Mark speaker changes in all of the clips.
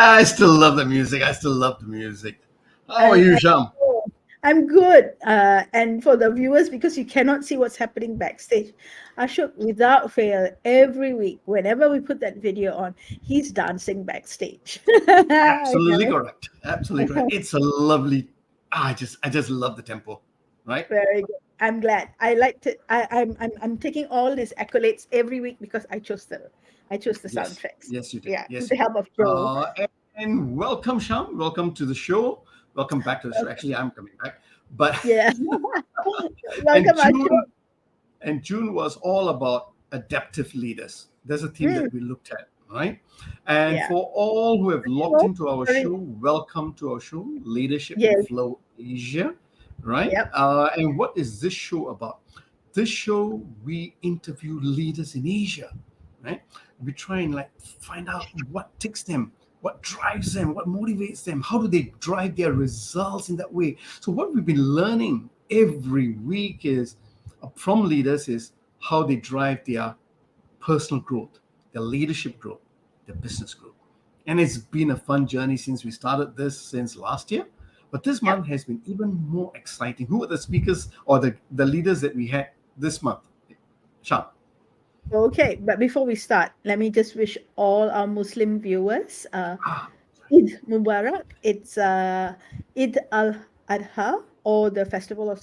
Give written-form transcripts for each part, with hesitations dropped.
Speaker 1: I still love the music. I still love the music. How are you, Sham?
Speaker 2: I'm good. And for the viewers, because you cannot see what's happening backstage, Ashokh, without fail, every week, whenever we put that video on, he's dancing backstage.
Speaker 1: Absolutely correct. Absolutely correct. It's a lovely. I just love the tempo, right?
Speaker 2: Very good. I'm glad. I liked it. I'm taking all these accolades every week because I chose the soundtracks.
Speaker 1: Yes, you did.
Speaker 2: Yeah,
Speaker 1: Yes,
Speaker 2: with the
Speaker 1: you did.
Speaker 2: help of Joe.
Speaker 1: And welcome, Sham. Welcome to the show. Welcome back to the show. Actually, I'm coming back. But
Speaker 2: Yeah.
Speaker 1: and
Speaker 2: Welcome, Ashokh.
Speaker 1: June was all about adaptive leaders. There's a theme that we looked at, right? And
Speaker 2: Yeah.
Speaker 1: for all who have logged into our
Speaker 2: Sorry.
Speaker 1: show, welcome to our show, Leadership
Speaker 2: Yes.
Speaker 1: in Flow Asia, right?
Speaker 2: Yep.
Speaker 1: And what is this show about? This show, we interview leaders in Asia, right? We try and find out what ticks them, what drives them, what motivates them, how do they drive their results in that way. So what we've been learning every week is from leaders is how they drive their personal growth, their leadership growth, their business growth. And it's been a fun journey since we started this since last year. But this month has been even more exciting. Who are the speakers or the leaders that we had this month? Sham.
Speaker 2: Okay, but before we start, let me just wish all our Muslim viewers Eid Mubarak. It's Eid al-Adha, or the festival of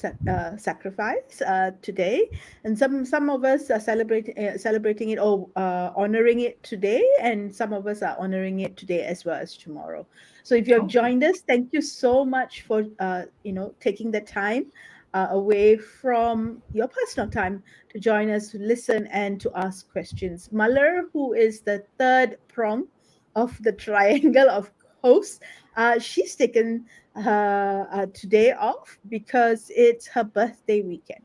Speaker 2: sacrifice today, and some of us are celebrating it or honoring it today, and some of us are honoring it today as well as tomorrow. So if you have joined us, thank you so much for taking the time away from your personal time to join us, to listen, and to ask questions. Malar, who is the third prong of the triangle of hosts, she's taken today off because it's her birthday weekend.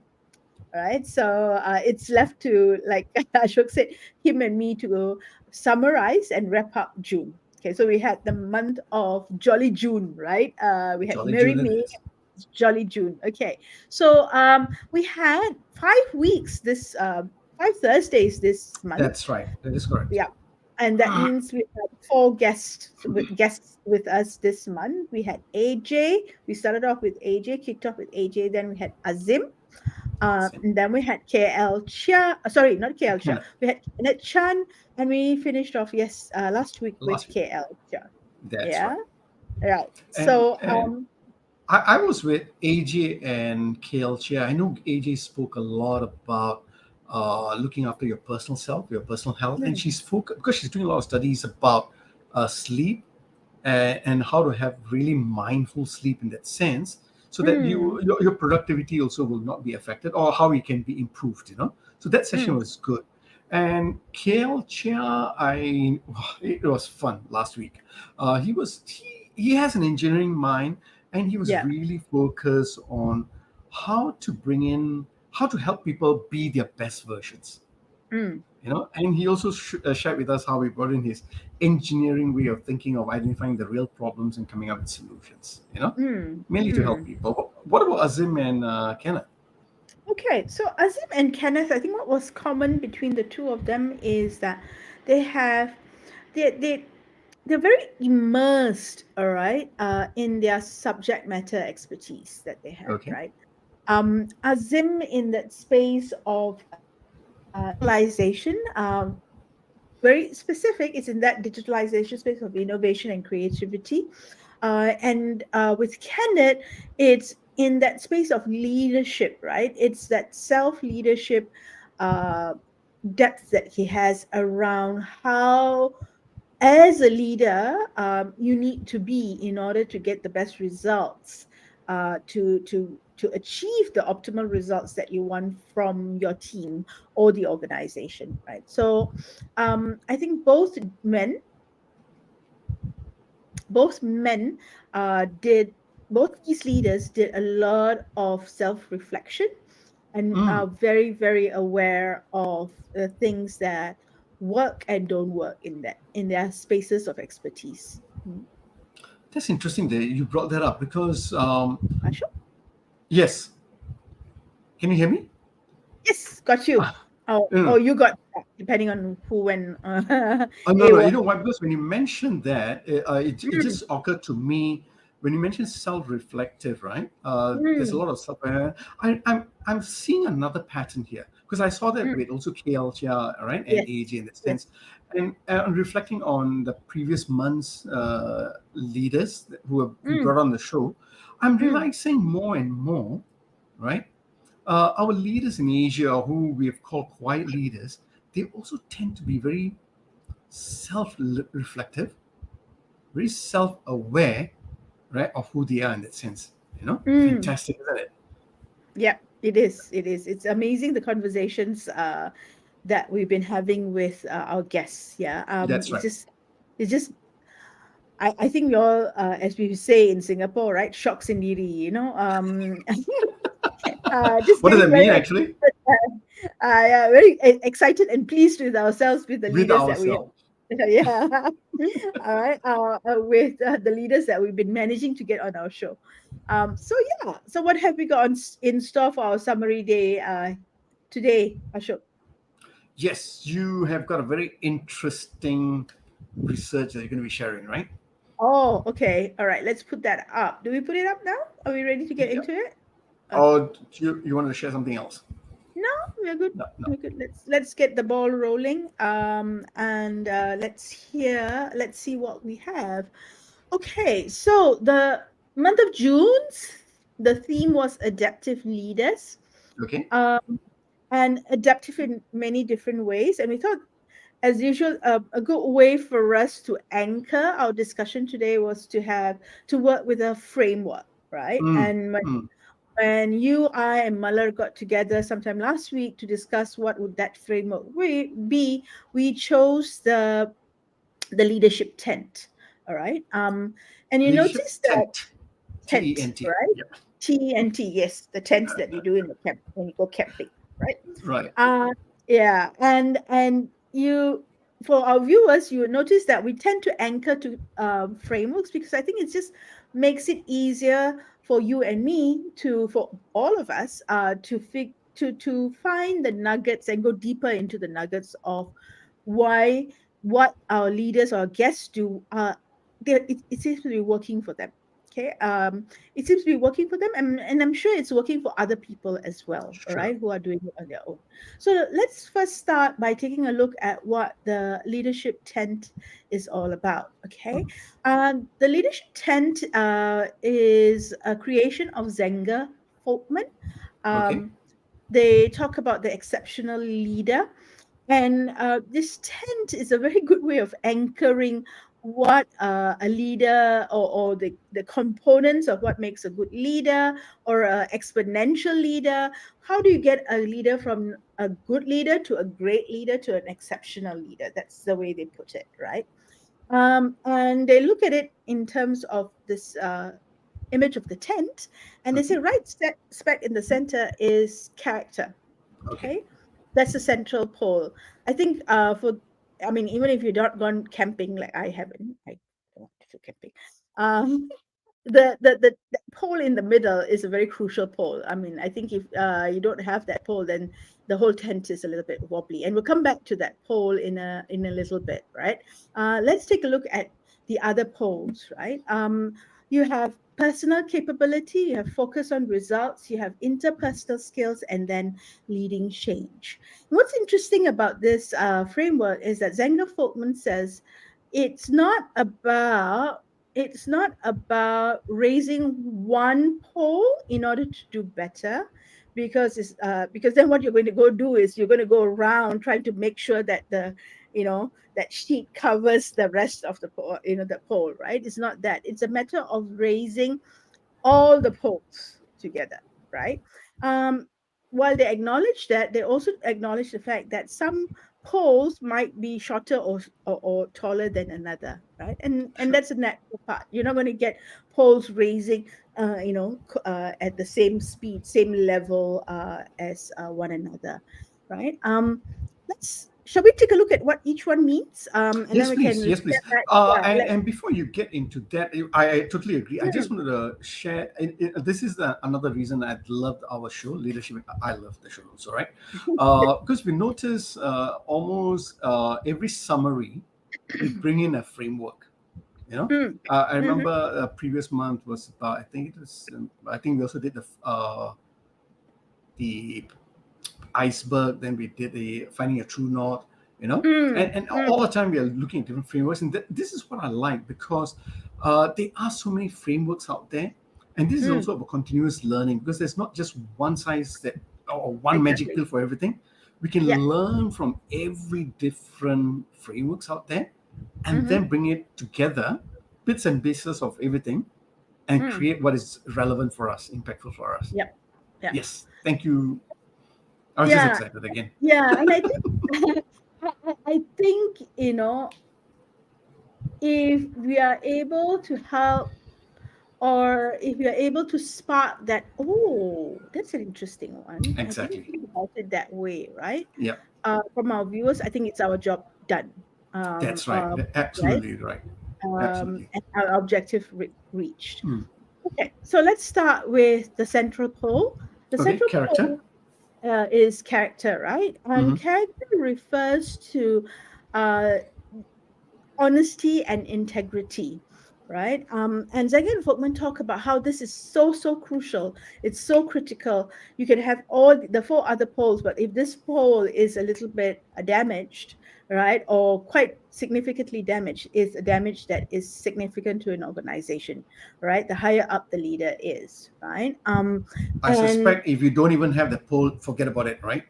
Speaker 2: Right, so it's left to, like Ashok said, him and me to summarize and wrap up June. Okay, so we had the month of Jolly June, right? We had
Speaker 1: Jolly
Speaker 2: Merry
Speaker 1: June it
Speaker 2: May,
Speaker 1: is.
Speaker 2: Jolly June. Okay, so we had 5 weeks this 5 Thursdays this month.
Speaker 1: That's right. That is correct.
Speaker 2: Yeah, and that means we had 4 guests with us this month. We had AJ. We started off with AJ, kicked off with AJ. Then we had Azim. And then we had KL Cheah. Sorry, not KL Cheah. We had Kenneth Chan, and we finished off last week with KL Cheah.
Speaker 1: That's right.
Speaker 2: Right.
Speaker 1: And,
Speaker 2: So
Speaker 1: I was with AJ and KL Cheah. I know AJ spoke a lot about looking after your personal self, your personal health, and she spoke because she's doing a lot of studies about sleep and how to have really mindful sleep in that sense, so that your productivity also will not be affected, or how it can be improved. So that session was good. And KL Cheah, it was fun last week. He has an engineering mind, and he was really focused on how to help people be their best versions. And he also shared with us how he brought in his engineering way of thinking, of identifying the real problems and coming up with solutions, mainly to help people. What about Azim and Kenneth?
Speaker 2: Okay, so Azim and Kenneth, I think what was common between the two of them is that they're very immersed, all right, in their subject matter expertise that they have, right? Azim, in that space of digitalization, very specific, it's in that digitalization space of innovation and creativity. And with Kenneth, it's in that space of leadership, right? It's that self leadership uh, depth that he has around how, as a leader, you need to be in order to get the best results, to achieve the optimal results that you want from your team or the organization, right? So, I think both men did both these leaders did a lot of self-reflection and are
Speaker 1: Mm,
Speaker 2: very, very aware of the things that work and don't work in their spaces of expertise.
Speaker 1: that's interesting that you brought that up because,
Speaker 2: Ashok?
Speaker 1: yes, can you hear me?
Speaker 2: Yes, got you. Oh,
Speaker 1: No,
Speaker 2: you got that, depending on who when
Speaker 1: oh, no,
Speaker 2: it
Speaker 1: no. You
Speaker 2: was.
Speaker 1: know why? Because when you mentioned that, it
Speaker 2: Mm,
Speaker 1: just occurred to me when you mentioned self-reflective, right? There's a
Speaker 2: mm,
Speaker 1: lot of self. I'm seeing another pattern here because I saw that
Speaker 2: mm.
Speaker 1: with also KL Cheah, right, and
Speaker 2: Yes,
Speaker 1: AJ in that
Speaker 2: yes.
Speaker 1: sense, and reflecting on the previous month's leaders who have we
Speaker 2: Mm,
Speaker 1: brought on the show, I'm
Speaker 2: mm,
Speaker 1: realizing more and more, right? Our leaders in Asia, who we have called quiet leaders, they also tend to be very self-reflective, very self-aware, right, of who they are in that sense.
Speaker 2: mm.
Speaker 1: Fantastic, isn't it?
Speaker 2: Yeah, it is. It is. It's amazing the conversations that we've been having with our guests. Yeah.
Speaker 1: That's right.
Speaker 2: It's just I think we all, as we say in Singapore, right? Shocks sendiri, just
Speaker 1: What does
Speaker 2: getting
Speaker 1: that
Speaker 2: very
Speaker 1: mean, actually?
Speaker 2: excited, yeah, very excited and pleased with ourselves, with the
Speaker 1: With
Speaker 2: leaders that we have.
Speaker 1: ourselves.
Speaker 2: Yeah. All right. With the leaders that we've been managing to get on our show. So yeah. So what have we got in store for our summary day today, Ashok?
Speaker 1: Yes, you have got a very interesting research that you're going to be sharing, right?
Speaker 2: Oh, okay. All right. Let's put that up. Do we put it up now? Are we ready to get
Speaker 1: Yeah.
Speaker 2: into it? Okay.
Speaker 1: Or you wanted to share something else?
Speaker 2: No, we're good.
Speaker 1: No, no.
Speaker 2: We're good. Let's get the ball rolling. And let's see what we have. Okay, so the month of June, the theme was adaptive leaders.
Speaker 1: Okay.
Speaker 2: Um, and adaptive in many different ways. And we thought, as usual, a good way for us to anchor our discussion today was to work with a framework, right?
Speaker 1: Mm,
Speaker 2: And
Speaker 1: mm.
Speaker 2: when you, I, and Malar got together sometime last week to discuss what would that framework be, we chose the leadership tent. All right. And you
Speaker 1: Leadership
Speaker 2: notice that
Speaker 1: tent.
Speaker 2: tent,
Speaker 1: TENT.
Speaker 2: right?
Speaker 1: Yeah.
Speaker 2: TNT, yes, the tents that you do in the camp when you go camping, right?
Speaker 1: Right.
Speaker 2: Uh, yeah, and you, for our viewers, you will notice that we tend to anchor to frameworks because I think it just makes it easier for you and me for all of us, to find the nuggets and go deeper into the nuggets of why what our leaders or guests do. It seems to be working for them. Okay, it seems to be working for them, and I'm sure it's working for other people as well, all
Speaker 1: Sure.
Speaker 2: right, who are doing it on their own. So let's first start by taking a look at what the leadership tent is all about. Okay, the leadership tent is a creation of Zenga Folkman.
Speaker 1: Okay.
Speaker 2: Um, they talk about the exceptional leader, and this tent is a very good way of anchoring what a leader, or the components of what makes a good leader or an exponential leader. How do you get a leader from a good leader to a great leader to an exceptional leader? That's the way they put it, right? And they look at it in terms of this image of the tent, and they say
Speaker 1: Okay.
Speaker 2: right spec in the center is character.
Speaker 1: Okay.
Speaker 2: Okay, that's the central pole. I think I mean, even if you've not gone camping like I haven't, I don't want to go camping. Um, the pole in the middle is a very crucial pole. I mean, I think if you don't have that pole, then the whole tent is a little bit wobbly. And we'll come back to that pole in a little bit, right? Let's take a look at the other poles, right? You have personal capability, you have focus on results, you have interpersonal skills, and then leading change. What's interesting about this framework is that Zenger Folkman says it's not about it's not about raising one pole in order to do better, because then what you're going to go do is you're going to go around trying to make sure that that sheet covers the rest of the pole, the pole, right? It's not that. It's a matter of raising all the poles together, right? Um, while they acknowledge that, they also acknowledge the fact that some poles might be shorter or taller than another, right? And
Speaker 1: Sure.
Speaker 2: that's a natural part. You're not going to get poles raising, at the same speed, same level as one another, right? Let's Shall we take a look at what each one means, and then
Speaker 1: Yes,
Speaker 2: we can
Speaker 1: please. Yes, please.
Speaker 2: step back. Yeah,
Speaker 1: And before you get into that, I totally agree. I just
Speaker 2: mm,
Speaker 1: wanted to share. This is another reason I loved our show, Leadership. I love the show also, right? Because we notice almost every summary, we bring in a framework. You know,
Speaker 2: mm,
Speaker 1: I
Speaker 2: mhm,
Speaker 1: remember previous month was about. I think it was. I think we also did the iceberg, then we did the finding a true north,
Speaker 2: mm,
Speaker 1: and
Speaker 2: mm,
Speaker 1: all the time we are looking at different frameworks, and this is what I like, because there are so many frameworks out there, and this is
Speaker 2: mm.
Speaker 1: also about continuous learning, because there's not just one size that or one magic
Speaker 2: Exactly.
Speaker 1: pill for everything. We can
Speaker 2: Yeah.
Speaker 1: learn from every different frameworks out there, and
Speaker 2: Mm-hmm.
Speaker 1: then bring it together, bits and pieces of everything, and
Speaker 2: Mm.
Speaker 1: create what is relevant for us, impactful for us.
Speaker 2: Yeah. Yeah.
Speaker 1: Yes, thank you. I was just
Speaker 2: Yeah.
Speaker 1: excited again.
Speaker 2: Yeah. And I think I think, if we are able to help, or if we are able to spark that, oh, that's an interesting one. I didn't
Speaker 1: Exactly.
Speaker 2: think about it that way, right?
Speaker 1: Yeah,
Speaker 2: From our viewers, I think it's our job done.
Speaker 1: that's right.
Speaker 2: Right.
Speaker 1: Absolutely right. Absolutely.
Speaker 2: And our objective reached.
Speaker 1: Hmm.
Speaker 2: Okay, so let's start with the central pole. The
Speaker 1: Okay,
Speaker 2: central
Speaker 1: character.
Speaker 2: pole is character, right? And
Speaker 1: Hmm.
Speaker 2: character refers to uh, honesty and integrity, right? And Zengi and Folkman talk about how this is so crucial. It's so critical. You can have all the four other poles, but if this pole is a little bit damaged, right, or quite significantly damaged, is a damage that is significant to an organization, right? The higher up the leader is, right?
Speaker 1: I
Speaker 2: And
Speaker 1: suspect if you don't even have the poll, forget about it, right?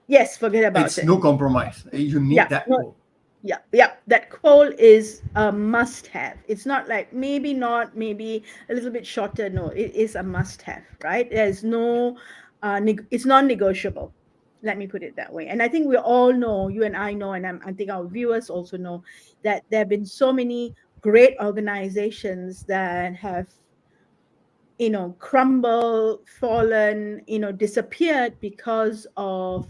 Speaker 2: yes, forget about
Speaker 1: It's
Speaker 2: it.
Speaker 1: no compromise. You
Speaker 2: Yeah,
Speaker 1: need that
Speaker 2: no,
Speaker 1: poll.
Speaker 2: yeah, yeah. That quote is a must have. It's not like maybe not, maybe a little bit shorter. No, it is a must have, right? There's no, it's non negotiable. Let me put it that way. And I think we all know, you and I know, and I think our viewers also know, that there have been so many great organizations that have, crumbled, fallen, disappeared because of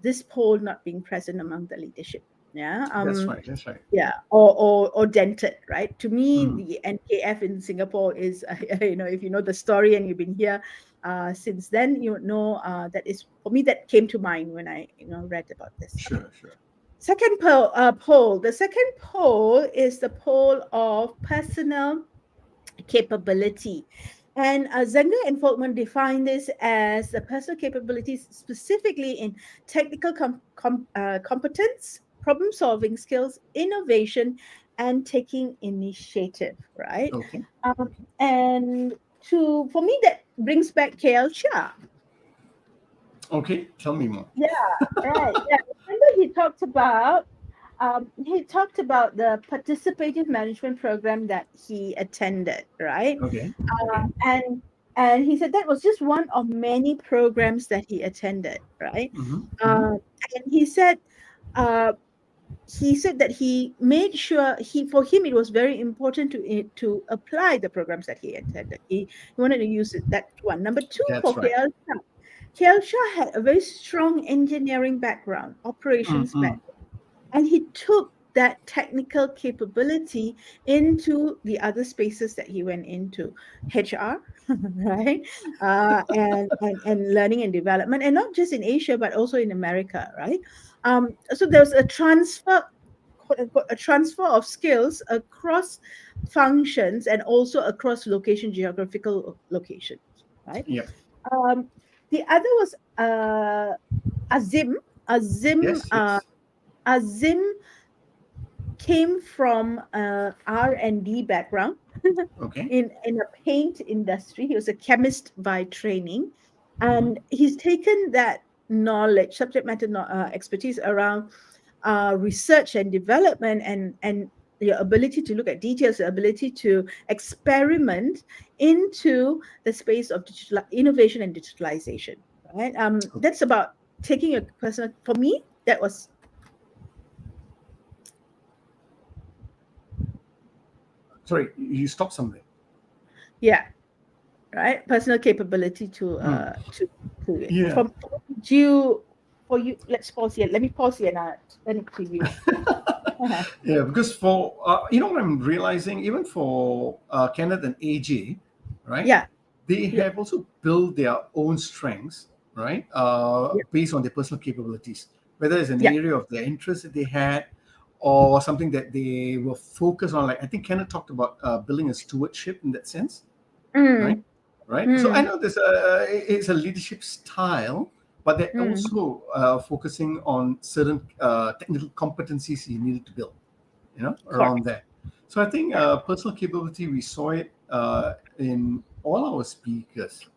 Speaker 2: this pole not being present among the leadership. Yeah.
Speaker 1: That's right. That's right.
Speaker 2: Yeah, or dented, right? To me,
Speaker 1: Hmm.
Speaker 2: the NKF in Singapore is, if you know the story and you've been here since then, that is, for me, that came to mind when I, read about this. Okay.
Speaker 1: Sure. Sure.
Speaker 2: Second pole. The second pole is the pole of personal capability. And Zenger and Folkman define this as the personal capabilities specifically in technical competence, problem solving skills, innovation, and taking initiative, right?
Speaker 1: Okay.
Speaker 2: Um,
Speaker 1: Okay.
Speaker 2: and for me, that brings back KL Cheah.
Speaker 1: Okay. Tell me more.
Speaker 2: Yeah, right. Yeah, remember he talked about the participative management program that he attended, right?
Speaker 1: Okay. Okay.
Speaker 2: And he said that was just one of many programs that he attended, right?
Speaker 1: Mm-hmm. Mm-hmm.
Speaker 2: Uh, and uh, he said that he made sure, for him it was very important to apply the programs that he attended. He wanted to use it, that one. Number two,
Speaker 1: That's
Speaker 2: for
Speaker 1: right.
Speaker 2: KL Shah. KL Shah had a very strong engineering background, operations
Speaker 1: Mm-mm.
Speaker 2: background, and he took that technical capability into the other spaces that he went into, HR, right? And learning and development, and not just in Asia but also in America, right? So there's a transfer, quote unquote, a transfer of skills across functions and also across geographical locations, right?
Speaker 1: Yep.
Speaker 2: um, the other was Azim. Azim
Speaker 1: Yes. Yes.
Speaker 2: Azim came from R&D background.
Speaker 1: Okay.
Speaker 2: in a paint industry. He was a chemist by training,
Speaker 1: Hmm.
Speaker 2: and he's taken that knowledge, subject matter expertise around research and development, and your ability to look at details, the ability to experiment into the space of digital innovation and digitalization. Right. That's about taking a personal. For me, that was
Speaker 1: Sorry, you stopped somewhere.
Speaker 2: yeah. Right, personal capability
Speaker 1: Hmm.
Speaker 2: to it.
Speaker 1: Yeah.
Speaker 2: For you, let's pause here. Let me pause here and I'll turn it to you. Uh-huh.
Speaker 1: Yeah, because for what I'm realizing, even for Kenneth and AJ, right?
Speaker 2: Yeah,
Speaker 1: They
Speaker 2: yeah,
Speaker 1: have also built their own strengths, right?
Speaker 2: yeah,
Speaker 1: Based on their personal capabilities, whether it's an
Speaker 2: yeah.
Speaker 1: area of their interest that they had, or something that they were focused on. Like I think Kenneth talked about building a stewardship in that sense, right?
Speaker 2: Mm,
Speaker 1: Right. So I
Speaker 2: mm,
Speaker 1: know it's a leadership style, but they're
Speaker 2: mm.
Speaker 1: also focusing on certain technical competencies you needed to build,
Speaker 2: Correct.
Speaker 1: around there. So I think
Speaker 2: Correct.
Speaker 1: personal capability, we saw it in all our speakers,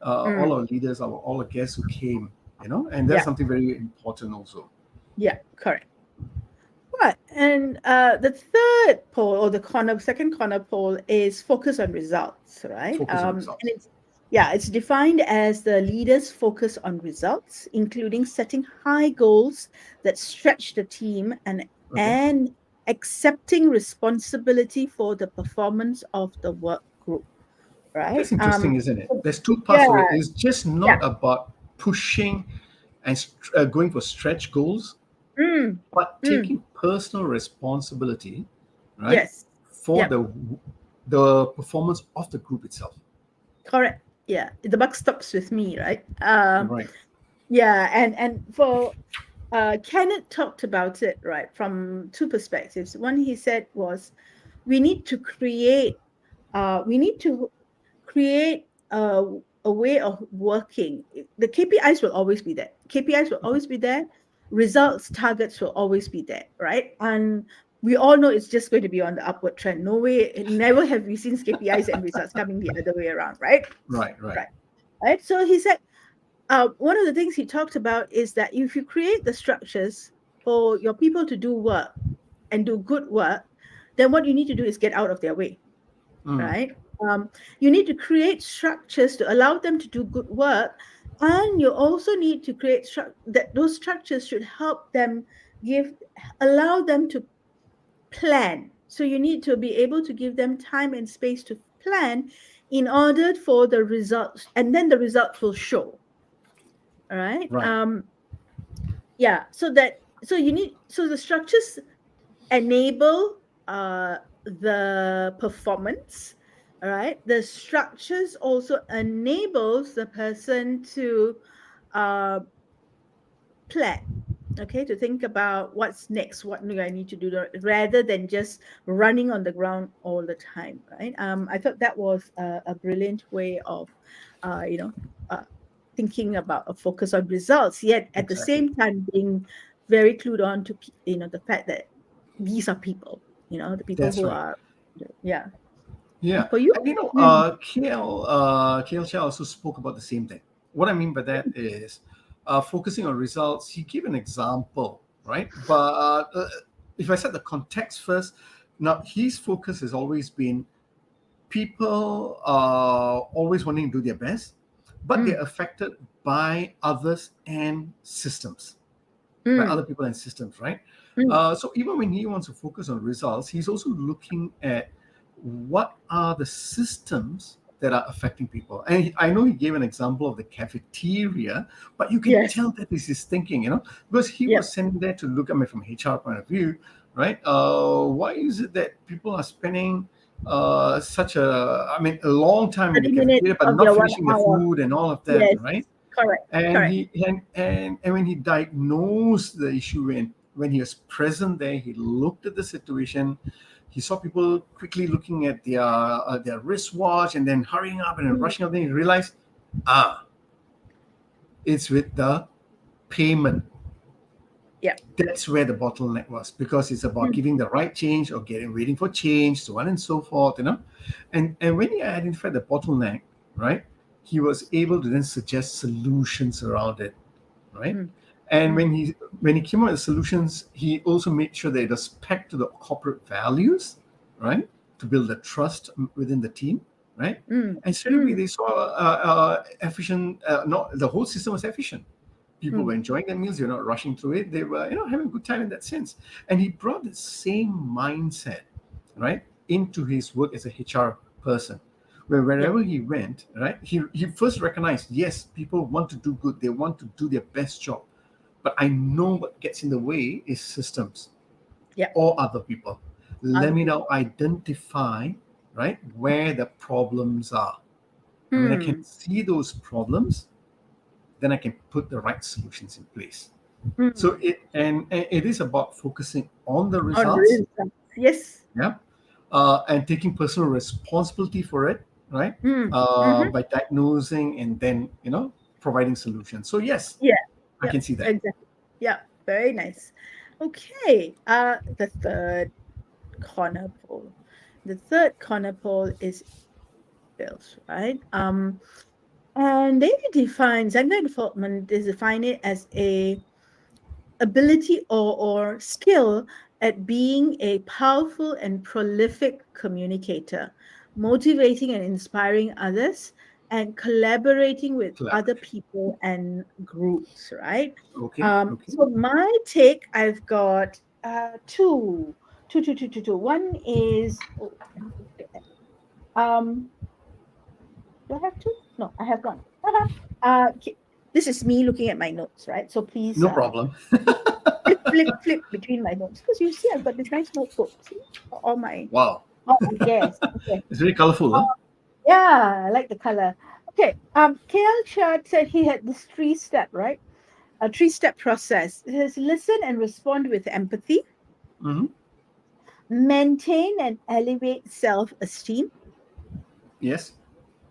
Speaker 1: all
Speaker 2: Mm,
Speaker 1: our leaders, all our guests who came, and that's
Speaker 2: yeah,
Speaker 1: something very important also.
Speaker 2: yeah, correct. Right. And the third pole or the second corner pole is focus on results, right?
Speaker 1: Focus on
Speaker 2: And
Speaker 1: results.
Speaker 2: it's defined as the leader's focus on results, including setting high goals that stretch the team
Speaker 1: Okay.
Speaker 2: and accepting responsibility for the performance of the work group, right?
Speaker 1: That's interesting, isn't it? There's two
Speaker 2: Yeah,
Speaker 1: parts of it. It's just
Speaker 2: yeah.
Speaker 1: not about pushing and going for stretch goals,
Speaker 2: Mm,
Speaker 1: but
Speaker 2: mm,
Speaker 1: taking personal responsibility, right,
Speaker 2: yes.
Speaker 1: for
Speaker 2: Yeah,
Speaker 1: the performance of the group itself.
Speaker 2: correct. Yeah. The buck stops with me, right?
Speaker 1: Right.
Speaker 2: Yeah, and for Kenneth talked about it, right, from two perspectives. One he said was we need to create we need to create a way of working. The KPIs will always be there. KPIs will always be there. Results targets will always be there, right? And we all know it's just going to be on the upward trend. No way, never have we seen KPIs and results coming the other way around, right?
Speaker 1: Right. Right.
Speaker 2: Right. Right. So he said one of the things he talked about is that if you create the structures for your people to do work and do good work, then what you need to do is get out of their way,
Speaker 1: Mm.
Speaker 2: right? You need to create structures to allow them to do good work, and you also need to create that those structures should help them give allow them to plan. So you need to be able to give them time and space to plan in order for the results, and then the results will show. All right.
Speaker 1: Right.
Speaker 2: Yeah. So the structures enable the performance. All right. The structures also enables the person to uh, plan. Okay, to think about what's next, what do I need to do, rather than just running on the ground all the time, right? I thought that was a brilliant way of, you know, uh, thinking about a focus on results, yet at the
Speaker 1: Exactly.
Speaker 2: same time being very clued on to, the fact that these are people, the people
Speaker 1: That's
Speaker 2: who
Speaker 1: right.
Speaker 2: are, yeah.
Speaker 1: Yeah.
Speaker 2: For you?
Speaker 1: And
Speaker 2: Mm,
Speaker 1: KL Cheah also spoke about the same thing. What I mean by that is focusing on results. He gave an example, right? But if I set the context first, now his focus has always been people are always wanting to do their best, but they're
Speaker 2: mm,
Speaker 1: affected by others and systems, by
Speaker 2: mm,
Speaker 1: other people and systems, right?
Speaker 2: mm.
Speaker 1: So even when he wants to focus on results, he's also looking at what are the systems that are affecting people. And I know he gave an example of the cafeteria, but you can
Speaker 2: Yes.
Speaker 1: tell that this is thinking, because he
Speaker 2: Yep.
Speaker 1: was sent there to look at me from HR point of view, right? Why is it that people are spending a long time in the
Speaker 2: 30 minutes
Speaker 1: cafeteria, but
Speaker 2: of
Speaker 1: not
Speaker 2: their one
Speaker 1: finishing the
Speaker 2: hour.
Speaker 1: food and all of that,
Speaker 2: Yes.
Speaker 1: right?
Speaker 2: Correct.
Speaker 1: And
Speaker 2: Correct.
Speaker 1: he and when he diagnosed the issue, when he was present there, he looked at the situation. He saw people quickly looking at their wristwatch and then hurrying up and then
Speaker 2: Mm,
Speaker 1: rushing up. Then he realized, it's with the payment.
Speaker 2: Yeah.
Speaker 1: That's where the bottleneck was, because it's about
Speaker 2: Mm,
Speaker 1: giving the right change or getting waiting for change, so on and so forth, and when he identified the bottleneck, right, he was able to then suggest solutions around it, right?
Speaker 2: mm,
Speaker 1: And
Speaker 2: mm,
Speaker 1: when he came up with solutions, he also made sure that it was pegged to the corporate values, right, to build the trust within the team, right?
Speaker 2: mm,
Speaker 1: And straight away
Speaker 2: mm,
Speaker 1: they saw efficient. Not the whole system was efficient. People were
Speaker 2: mm.
Speaker 1: enjoying their meals. They're not rushing through it. They were, having a good time in that sense. And he brought the same mindset, right, into his work as a HR person, where
Speaker 2: Yeah.
Speaker 1: wherever he went, right, he first recognized, yes, people want to do good. They want to do their best job, but I know what gets in the way is systems
Speaker 2: Yeah.
Speaker 1: or other people. Let
Speaker 2: Other
Speaker 1: me now
Speaker 2: people.
Speaker 1: identify, right, where the problems are. And when I can
Speaker 2: Hmm.
Speaker 1: see those problems, then I can put the right solutions in place. So
Speaker 2: Hmm.
Speaker 1: and it is about focusing on the
Speaker 2: On
Speaker 1: results,
Speaker 2: results. Yes.
Speaker 1: yeah, and taking personal responsibility for it, right?
Speaker 2: Mm. Mm-hmm.
Speaker 1: By diagnosing and then providing solutions. So yes,
Speaker 2: Yeah.
Speaker 1: I
Speaker 2: Yep.
Speaker 1: can see that.
Speaker 2: Exactly. Yeah. Very nice. Okay. The third corner pole. The third corner pole is bills, right? And they define Zengler development is define it as a ability or skill at being a powerful and prolific communicator, motivating and inspiring others, and collaborating with other
Speaker 1: Collaborative.
Speaker 2: people and groups, right?
Speaker 1: Okay. Okay.
Speaker 2: So my take, I've got two. One is, oh, let me just get that. Do I have two? No, I have one. This is me looking at my notes, right? So please
Speaker 1: No problem.
Speaker 2: flip between my notes because you see I've got this nice notebook. See all my
Speaker 1: Wow.
Speaker 2: yes. Okay.
Speaker 1: It's very colorful, huh?
Speaker 2: Yeah, I like the color. Okay. KL Cheah said he had this three-step, right? A three-step process. It is listen and respond with empathy,
Speaker 1: Mm-hmm.
Speaker 2: maintain and elevate self-esteem,
Speaker 1: Yes.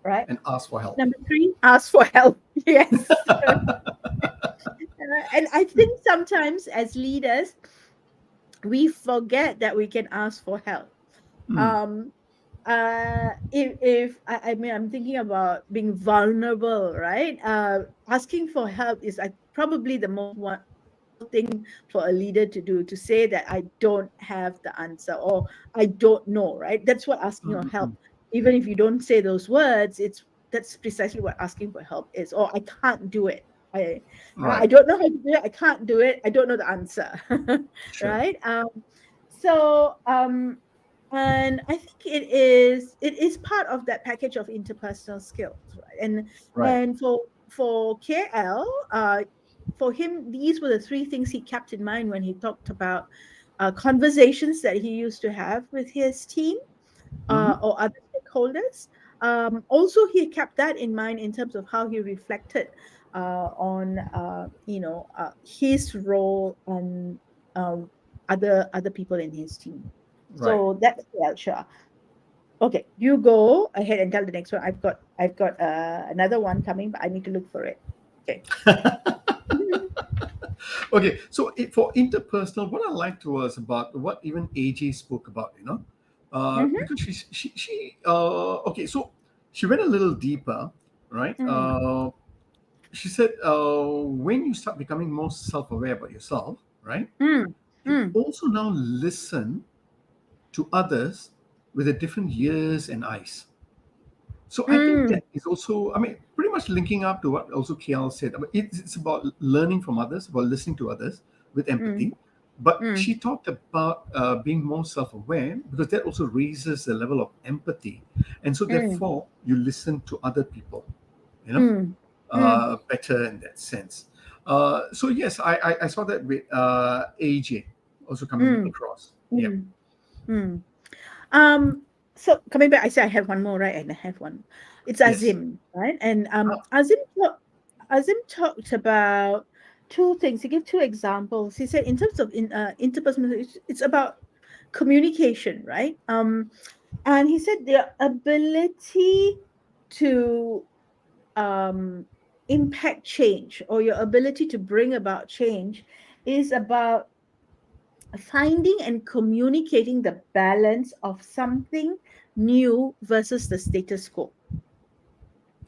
Speaker 2: right?
Speaker 1: And ask for help.
Speaker 2: Number three, ask for help. Yes. And I think sometimes as leaders, we forget that we can ask for help.
Speaker 1: Mm.
Speaker 2: Um, if I mean, I'm thinking about being vulnerable, right? Asking for help is like probably the most one vulnerable thing for a leader to do, to say that I don't have the answer or I don't know, right? That's what asking for help.
Speaker 1: Mm-mm.
Speaker 2: Even if you don't say those words, it's that's precisely what asking for help is. Or I can't do it. I I
Speaker 1: Right.
Speaker 2: don't know how to do it. I can't do it. I don't know the answer,
Speaker 1: Sure.
Speaker 2: right? So and I think it is part of that package of interpersonal skills, right?
Speaker 1: Right.
Speaker 2: And for KL, for him, these were the three things he kept in mind when he talked about conversations that he used to have with his team
Speaker 1: Mm-hmm.
Speaker 2: or other stakeholders. Also, he kept that in mind in terms of how he reflected on his role and um, other people in his team.
Speaker 1: Right.
Speaker 2: So that's the Elsha. Okay, you go ahead and tell the next one. I've got another one coming, but I need to look for it. Okay.
Speaker 1: Okay. So for interpersonal, what I liked was about what even AJ spoke about.
Speaker 2: Mm-hmm.
Speaker 1: Because okay. So she went a little deeper, right?
Speaker 2: Mm,
Speaker 1: She said when you start becoming more self-aware about yourself, right,
Speaker 2: mm,
Speaker 1: you
Speaker 2: mm,
Speaker 1: also now listen to others with a different ears and eyes. So I think
Speaker 2: mm,
Speaker 1: that is also, I mean, pretty much linking up to what also KL said. I mean, it's about learning from others, about listening to others with
Speaker 2: mm,
Speaker 1: empathy. But
Speaker 2: mm,
Speaker 1: she talked about being more self-aware, because that also raises the level of empathy, and so
Speaker 2: mm,
Speaker 1: therefore you listen to other people, you know,
Speaker 2: mm, mm,
Speaker 1: better in that sense. So yes, I saw that with AJ also coming
Speaker 2: mm,
Speaker 1: across. Yeah.
Speaker 2: mm, mm. Um, so coming back, I say I have one more, right? And I have one. It's
Speaker 1: Yes.
Speaker 2: Azim, right? And Azim talked about two things. He gave two examples. He said in terms of interpersonal, it's about communication, right? And he said the ability to um impact change or your ability to bring about change is about finding and communicating the balance of something new versus the status quo.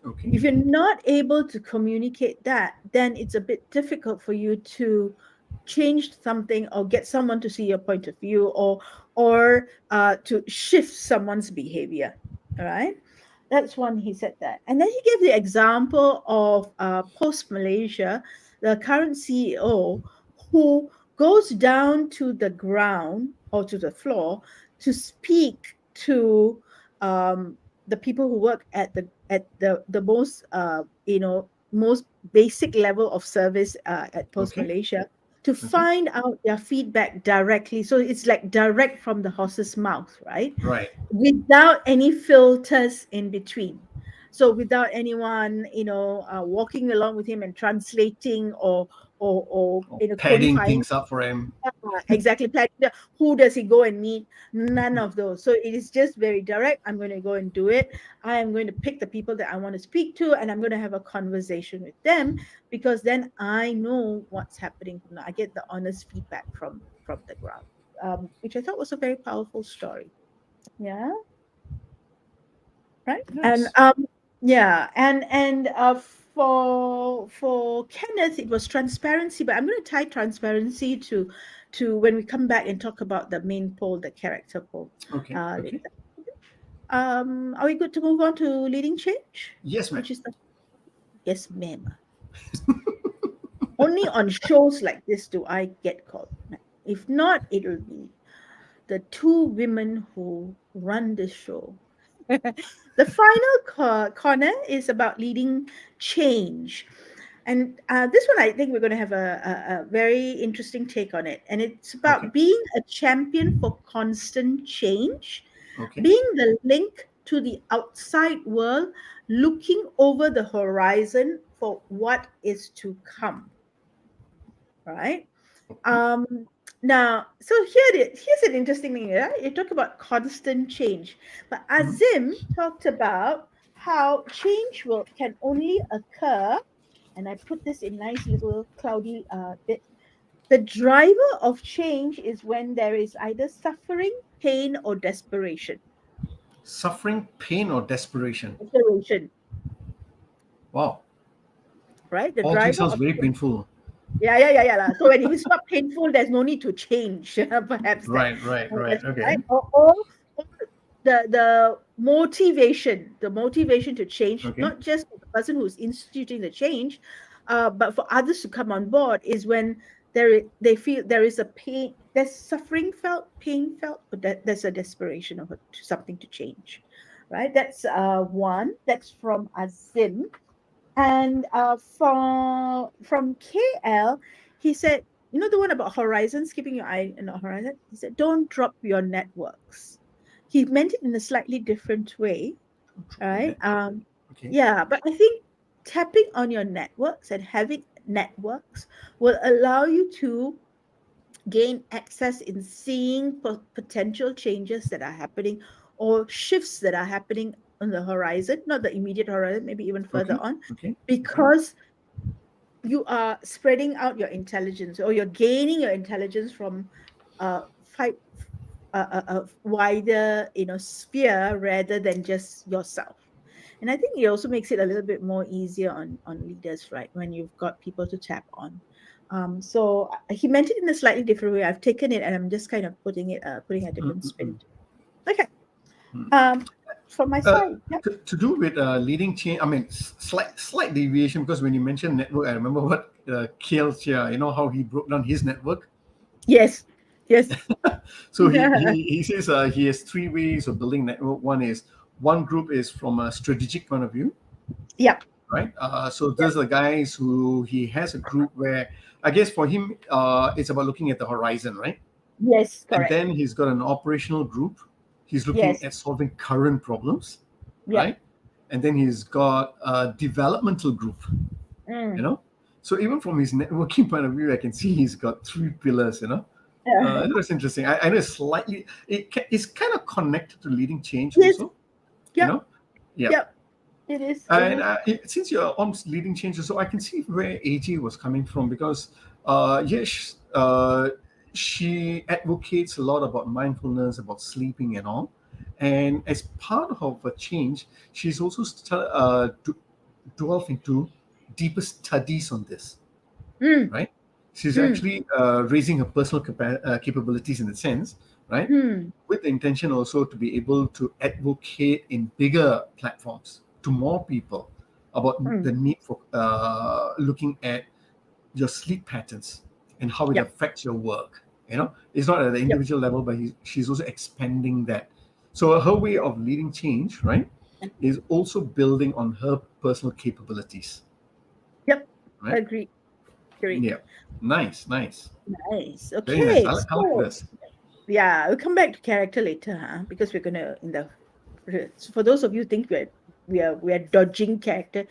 Speaker 1: Okay.
Speaker 2: If you're not able to communicate that, then it's a bit difficult for you to change something or get someone to see your point of view, or to shift someone's behavior. All right. That's one, he said that. And then he gave the example of Post Malaysia, the current CEO, who goes down to the ground or to the floor to speak to the people who work at the most most basic level of service at Post
Speaker 1: Okay.
Speaker 2: Malaysia, to
Speaker 1: Okay.
Speaker 2: find out their feedback directly. So it's like direct from the horse's mouth, right?
Speaker 1: Right.
Speaker 2: Without any filters in between. So without anyone, walking along with him and translating or
Speaker 1: Or padding
Speaker 2: codifying.
Speaker 1: things up for him.
Speaker 2: Exactly. Who does he go and meet? None of those. So it is just very direct. I'm going to go and do it. I am going to pick the people that I want to speak to, and I'm going to have a conversation with them, because then I know what's happening. I get the honest feedback from the ground, which I thought was a very powerful story. Yeah. Right. And
Speaker 1: Nice.
Speaker 2: yeah, and for Kenneth, it was transparency, but I'm going to tie transparency to when we come back and talk about the main pole, the character pole,
Speaker 1: Okay. Okay.
Speaker 2: later. Are we good to move on to leading change,
Speaker 1: Yes, ma'am.
Speaker 2: which is the yes, ma'am. Only on shows like this do I get called ma'am. If not, it'll be the two women who run this show. The final corner is about leading change. And this one, I think we're going to have a very interesting take on it. And it's
Speaker 1: Okay.
Speaker 2: about being a champion for constant change,
Speaker 1: Okay.
Speaker 2: being the link to the outside world, looking over the horizon for what is to come. Right?
Speaker 1: Okay.
Speaker 2: Um, Now, so here's an interesting thing. Yeah, you talk about constant change, but
Speaker 1: Mhm.
Speaker 2: Azim talked about how change can only occur, and I put this in nice little cloudy bit. The driver of change is when there is either suffering, pain, or desperation.
Speaker 1: Suffering, pain, or desperation.
Speaker 2: Desperation,
Speaker 1: Wow.
Speaker 2: right? The
Speaker 1: All three
Speaker 2: driver
Speaker 1: sounds
Speaker 2: of
Speaker 1: very
Speaker 2: change.
Speaker 1: painful.
Speaker 2: Yeah lah. So when it's not painful, there's no need to change. Perhaps that.
Speaker 1: Right. Right. Right.
Speaker 2: That's
Speaker 1: Okay.
Speaker 2: right. Or the motivation to change,
Speaker 1: Okay.
Speaker 2: not just for the person who's instituting the change, but for others to come on board, is when they feel there is a pain, there's suffering felt, pain felt, but there's a desperation of something to change, right? That's one. That's from Azim. And from KL, he said, the one about horizons, keeping your eye on the horizon. He said, don't drop your networks. He meant it in a slightly different way,
Speaker 1: Drop your
Speaker 2: right?
Speaker 1: network. Okay.
Speaker 2: Yeah, but I think tapping on your networks and having networks will allow you to gain access in seeing potential changes that are happening, or shifts that are happening on the horizon, not the immediate horizon, maybe even further
Speaker 1: Okay.
Speaker 2: on,
Speaker 1: Okay. Okay.
Speaker 2: because you are spreading out your intelligence, or you're gaining your intelligence from a five, a wider sphere, rather than just yourself. And I think it also makes it a little bit more easier on leaders, right, when you've got people to tap on. So he meant it in a slightly different way. I've taken it and I'm just kind of putting a different spin
Speaker 1: Mm-mm-mm.
Speaker 2: to it. Okay.
Speaker 1: Mm.
Speaker 2: From my side, yeah.
Speaker 1: To do with leading change, I mean, slight deviation, because when you mentioned network, I remember what KL Cheah, how he broke down his network.
Speaker 2: Yes. Yes.
Speaker 1: So he says he has three ways of building network. One group is from a strategic point of view,
Speaker 2: Yeah.
Speaker 1: right? So
Speaker 2: Yeah.
Speaker 1: those are the guys who he has a group where, I guess for him, it's about looking at the horizon, right?
Speaker 2: Yes.
Speaker 1: And
Speaker 2: Correct.
Speaker 1: then he's got an operational group. He's looking
Speaker 2: Yes.
Speaker 1: at solving current problems,
Speaker 2: Yeah.
Speaker 1: right? And then he's got a developmental group, you
Speaker 2: Mm.
Speaker 1: know. So even from his networking point of view, I can see he's got three pillars,
Speaker 2: Yeah.
Speaker 1: That's interesting. I know it's kind of connected to leading change
Speaker 2: Yes.
Speaker 1: also, you
Speaker 2: Yep.
Speaker 1: know. Yeah.
Speaker 2: Yep. It is. It
Speaker 1: And
Speaker 2: is.
Speaker 1: since you're on leading changes, so I can see where AJ was coming from because, yes, she advocates a lot about mindfulness, about sleeping and all. And as part of a change, she's also delved into deeper studies on this,
Speaker 2: Mm,
Speaker 1: right? She's
Speaker 2: mm,
Speaker 1: actually raising her personal capabilities in a sense, right?
Speaker 2: mm,
Speaker 1: With the intention also to be able to advocate in bigger platforms to more people about
Speaker 2: mm.
Speaker 1: the need for looking at your sleep patterns and how it
Speaker 2: Yep.
Speaker 1: affects your work. It's not at the
Speaker 2: Yep.
Speaker 1: individual level, but she's also expanding that. So her way of leading change, right, is also building on her personal capabilities,
Speaker 2: Yep.
Speaker 1: right?
Speaker 2: Agree. Agree.
Speaker 1: Yeah, nice, nice,
Speaker 2: Nice.
Speaker 1: very nice.
Speaker 2: Okay.
Speaker 1: I like
Speaker 2: So
Speaker 1: this.
Speaker 2: yeah, we'll come back to character later, huh? Because we're gonna in the so for those of you who think we are dodging character,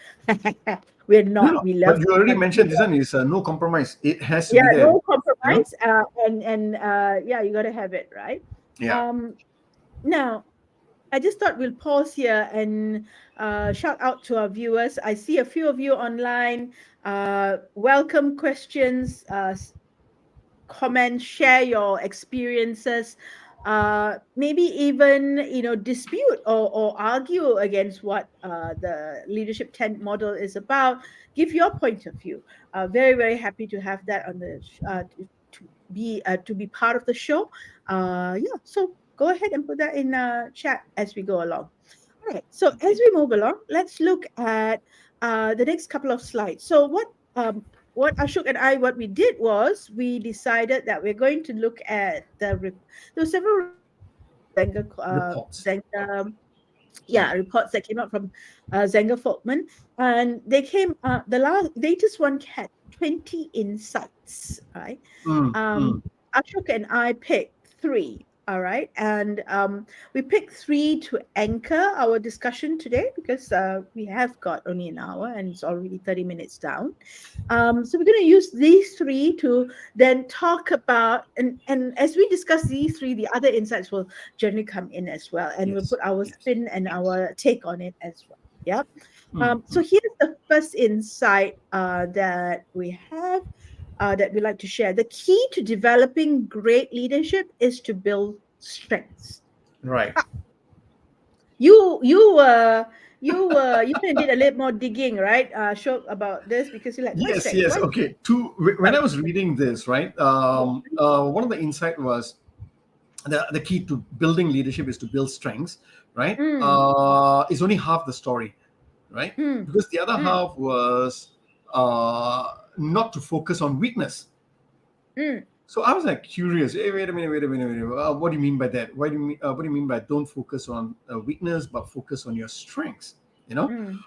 Speaker 2: we're
Speaker 1: No,
Speaker 2: not.
Speaker 1: no,
Speaker 2: We love
Speaker 1: but you already
Speaker 2: character.
Speaker 1: mentioned this one is no compromise. It has to
Speaker 2: Yeah,
Speaker 1: be there.
Speaker 2: no
Speaker 1: You know?
Speaker 2: compromise. And yeah, you gotta have it, right?
Speaker 1: Yeah.
Speaker 2: Um Now I just thought we'll pause here and shout out to our viewers. I see a few of you online. Welcome questions, comment, share your experiences, maybe even dispute or argue against what the leadership tent model is about. Give your point of view. Very very happy to have that on the to be part of the show. Yeah, so go ahead and put that in chat as we go along. All right. So as
Speaker 1: Okay.
Speaker 2: we move along, let's look at the next couple of slides. So what Ashok and I, what we did was we decided that we're going to look at there were several reports from
Speaker 1: Reports. Yeah.
Speaker 2: yeah, reports that came out from Zenga Folkman, and they came. The latest one had 20 insights. Right.
Speaker 1: Mm,
Speaker 2: Um,
Speaker 1: mm.
Speaker 2: Ashok and I picked three. All right, and we picked three to anchor our discussion today because we have got only an hour and it's already 30 minutes down. So we're going to use these three to then talk about, and as we discuss these three, the other insights will generally come in as well, and we'll
Speaker 1: Yes.
Speaker 2: put our
Speaker 1: Yes.
Speaker 2: spin and our take on it as well. Yeah.
Speaker 1: Mm,
Speaker 2: So
Speaker 1: mm.
Speaker 2: here's the first insight that we have that we like to share. The key to developing great leadership is to build strengths.
Speaker 1: Right.
Speaker 2: You you uh you did a little more digging, right? Show about this because you're like, why
Speaker 1: Yes.
Speaker 2: strength?
Speaker 1: Yes.
Speaker 2: Why
Speaker 1: Okay. When I was reading this, right, one of the insight was the key to building leadership is to build strengths, right?
Speaker 2: mm,
Speaker 1: Is only half the story, right?
Speaker 2: mm,
Speaker 1: Because the other
Speaker 2: mm,
Speaker 1: half was not to focus on weakness.
Speaker 2: mm,
Speaker 1: So I was like curious. Hey, wait a minute. What do you mean by that? What do you mean by don't focus on weakness, but focus on your strengths? You know,
Speaker 2: mm,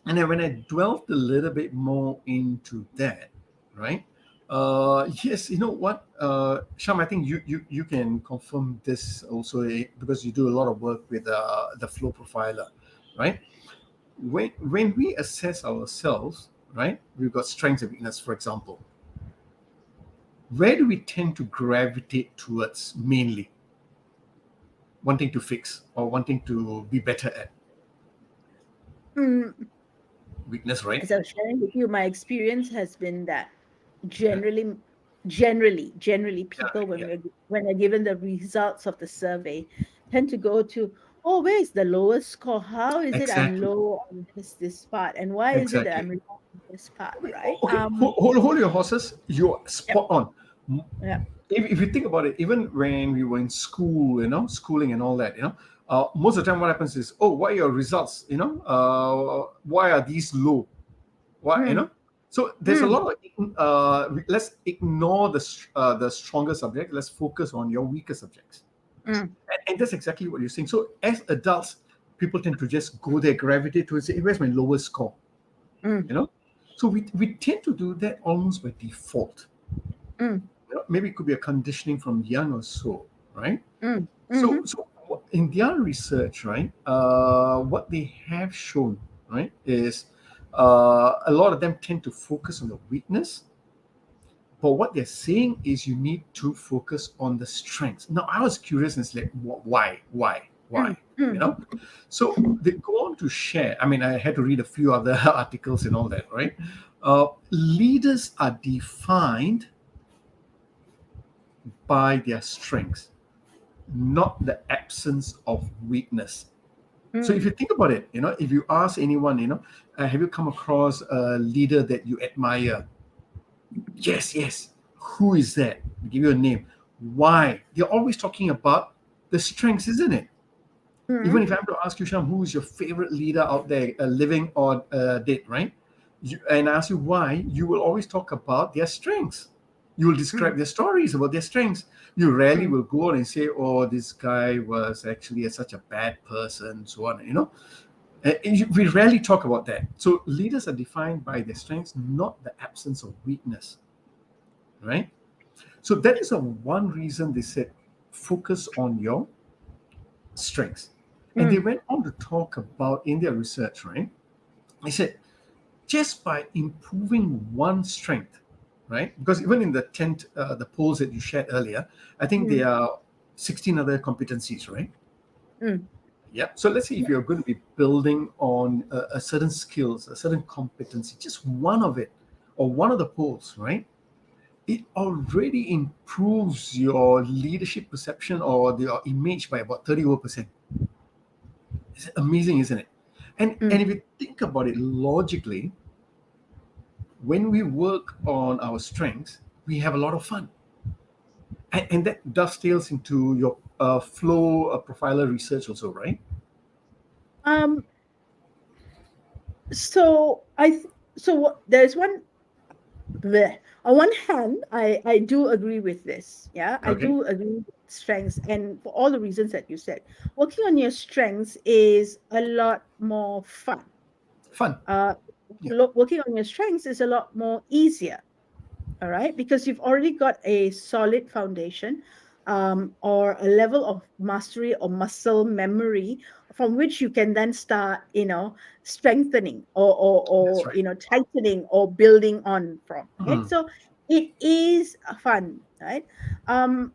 Speaker 1: and then when I delved a little bit more into that, right? Yes, you know what, Sham, I think you can confirm this also because you do a lot of work with the flow profiler, right? When we assess ourselves, right, we've got strengths and weakness, for example. Where do we tend to gravitate towards mainly? Wanting to fix or wanting to be better at?
Speaker 2: mm.
Speaker 1: Weakness, right?
Speaker 2: As I was sharing with you, my experience has been that
Speaker 1: Yeah,
Speaker 2: generally, generally, people
Speaker 1: yeah.
Speaker 2: when they're given the results of the survey, tend to go to, oh, where is the lowest score? How is it I'm
Speaker 1: Exactly,
Speaker 2: low on this part, and why is it that I'm
Speaker 1: exactly.
Speaker 2: low on this part, right?
Speaker 1: Okay, hold your horses. You're
Speaker 2: Yep,
Speaker 1: spot on.
Speaker 2: yep,
Speaker 1: If you think about it, even when we were in school, schooling and all that, most of the time what happens is, oh, why are your results? Why are these low? Why,
Speaker 2: mm,
Speaker 1: So there's a
Speaker 2: mm,
Speaker 1: lot of let's ignore the stronger subject. Let's focus on your weaker subjects,
Speaker 2: mm,
Speaker 1: and that's exactly what you're saying. So as adults, people tend to just go there, gravitate towards, hey, where's my lowest score?
Speaker 2: mm,
Speaker 1: You know, so we tend to do that almost by default.
Speaker 2: mm,
Speaker 1: Maybe it could be a conditioning from young or so, right?
Speaker 2: mm,
Speaker 1: So,
Speaker 2: mhm,
Speaker 1: so in their research, right, what they have shown, right, is a lot of them tend to focus on the weakness, but what they're saying is you need to focus on the strengths. Now, I was curious and it's like, why? Why? You know, so they go on to share. I mean, I had to read a few other articles and all that, right? Leaders are defined by their strengths, not the absence of weakness. So if you think about it, if you ask anyone, have you come across a leader that you admire? Yes, yes. Who is that? I'll give you a name. Why? They're always talking about the strengths, isn't it? Even if I am to ask you, Sham, who is your favorite leader out there, living or dead, right? And ask you why, you will always talk about their strengths. You will describe their stories about their strengths. You rarely will go on and say, oh, this guy was actually such a bad person, so on, we rarely talk about that. So leaders are defined by their strengths, not the absence of weakness, right? So that is one reason they said focus on your strengths. And they went on to talk about in their research, right? They said just by improving one strength, right? Because even in the polls that you shared earlier, I think there are 16 other competencies, right? Yeah. So let's say if you're going to be building on a certain skills, a certain competency, just one of it, or one of the polls, right? It already improves your leadership perception or your image by about 30%. It's amazing, isn't it? And if you think about it logically, when we work on our strengths, we have a lot of fun. And that dovetails into your flow profiler research also, right?
Speaker 2: Um, so there's one. On one hand, I do agree with this. Yeah, I
Speaker 1: Okay.
Speaker 2: do agree with strengths, and for all the reasons that you said, working on your strengths is a lot more fun.
Speaker 1: Fun.
Speaker 2: Uh,
Speaker 1: Yeah.
Speaker 2: Working on your strengths is a lot more easier. All right, because you've already got a solid foundation, or a level of mastery or muscle memory from which you can then start, strengthening
Speaker 1: That's
Speaker 2: or
Speaker 1: right.
Speaker 2: tightening or building on from, right?
Speaker 1: Mm.
Speaker 2: So it is fun, right? On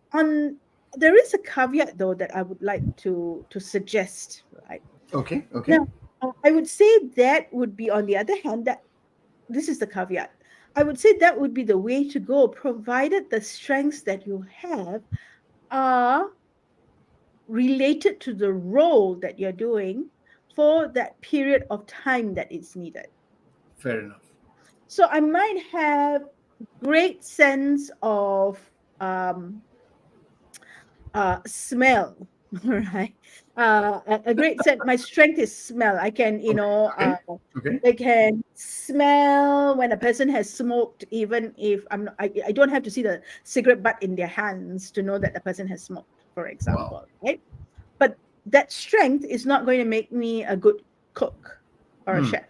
Speaker 2: There is a caveat though that I would like to suggest, right?
Speaker 1: Okay. Okay.
Speaker 2: Now, I would say that would be, on the other hand, that this is the caveat. I would say that would be the way to go, provided the strengths that you have are related to the role that you're doing for that period of time that is needed.
Speaker 1: Fair enough.
Speaker 2: So I might have great sense of um, smell, right? A great sense. My strength is smell. I can,
Speaker 1: Okay. Okay. Okay.
Speaker 2: I can smell when a person has smoked, even if I don't have to see the cigarette butt in their hands to know that the person has smoked, for
Speaker 1: Wow.
Speaker 2: example, right? But that strength is not going to make me a good cook or a
Speaker 1: Mm.
Speaker 2: chef,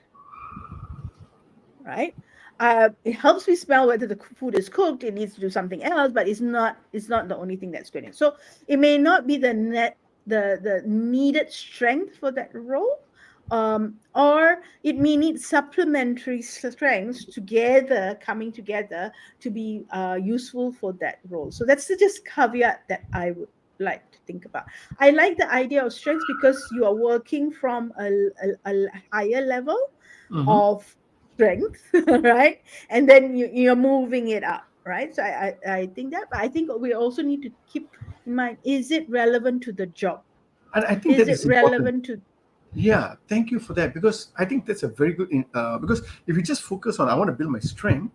Speaker 2: right? It helps me smell whether the food is cooked. It needs to do something else, but it's not the only thing that's doing it. So it may not be the needed strength for that role, or it may need supplementary strengths together, coming together to be useful for that role. So that's the just caveat that I would like to think about. I like the idea of strengths because you are working from a higher level
Speaker 1: Mm-hmm.
Speaker 2: of strength, right? And then you're moving it up, right? So I think that, but I think we also need to keep in mind: is it relevant to the job?
Speaker 1: And I think
Speaker 2: Is
Speaker 1: that
Speaker 2: it
Speaker 1: is important.
Speaker 2: relevant to?
Speaker 1: Yeah, thank you for that because I think that's a very good. Because if you just focus on I want to build my strength,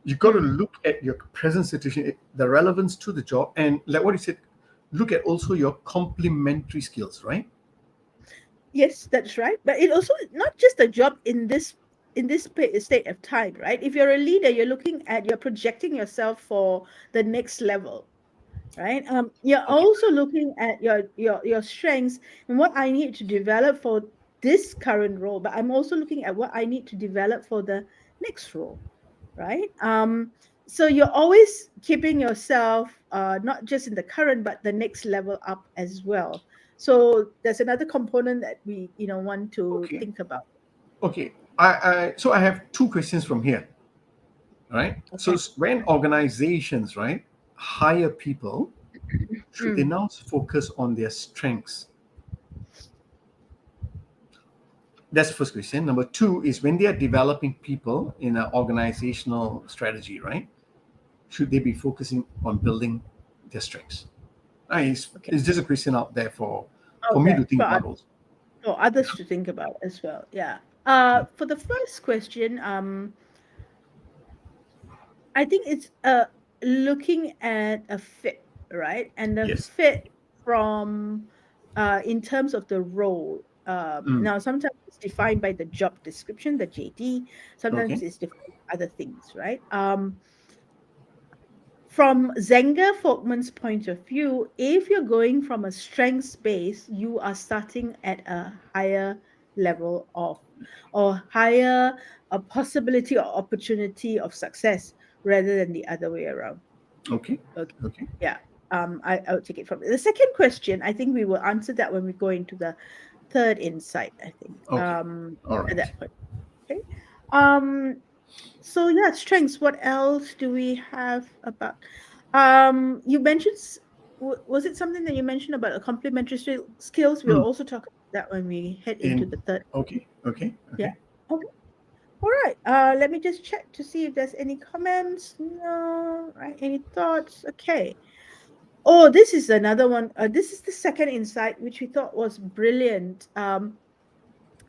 Speaker 1: you got to
Speaker 2: Mm,
Speaker 1: look at your present situation, the relevance to the job, and like what you said, look at also your complementary skills, right?
Speaker 2: yes, that's right. But it also not just a job in this state of time, right? If you're a leader, you're projecting yourself for the next level, right? You're
Speaker 1: Okay.
Speaker 2: also looking at your strengths and what I need to develop for this current role, but I'm also looking at what I need to develop for the next role, right? So you're always keeping yourself not just in the current but the next level up as well. So there's another component that we want to
Speaker 1: Okay.
Speaker 2: think about.
Speaker 1: Okay. So I have two questions from here. Right. So
Speaker 2: Okay.
Speaker 1: when organizations, right, hire people, should they
Speaker 2: Mm.
Speaker 1: now focus on their strengths That's the first question. Number two is when they are developing people in an organizational strategy, right? Should they be focusing on building their strengths?
Speaker 2: Okay.
Speaker 1: It's just a question out there for me
Speaker 2: Okay.
Speaker 1: to think about also.
Speaker 2: For others to think about as well. Yeah. For the first question, I think it's looking at a fit, right? And the
Speaker 1: Yes.
Speaker 2: fit from in terms of the role.
Speaker 1: Mm.
Speaker 2: Now, sometimes it's defined by the job description, the JD. Sometimes
Speaker 1: Okay.
Speaker 2: it's defined by other things, right? From Zenger Folkman's point of view, if you're going from a strengths base, you are starting at a higher level of or higher a possibility or opportunity of success rather than the other way around.
Speaker 1: Okay.
Speaker 2: Okay.
Speaker 1: Okay.
Speaker 2: Yeah. I would take it from the second question. I think we will answer that when we go into the third insight, I think.
Speaker 1: Okay. All
Speaker 2: At
Speaker 1: right.
Speaker 2: that point. Okay. Um, so yeah, strengths. What else do we have about? You mentioned was it something that you mentioned about a complementary skills? We'll
Speaker 1: Mm.
Speaker 2: also talk about that when we head into
Speaker 1: In
Speaker 2: the third.
Speaker 1: okay. Okay.
Speaker 2: Yeah.
Speaker 1: Okay.
Speaker 2: Okay. All right. Let me just check to see if there's any comments. No. Right. Any thoughts? Okay. Oh, this is another one. This is the second insight, which we thought was brilliant.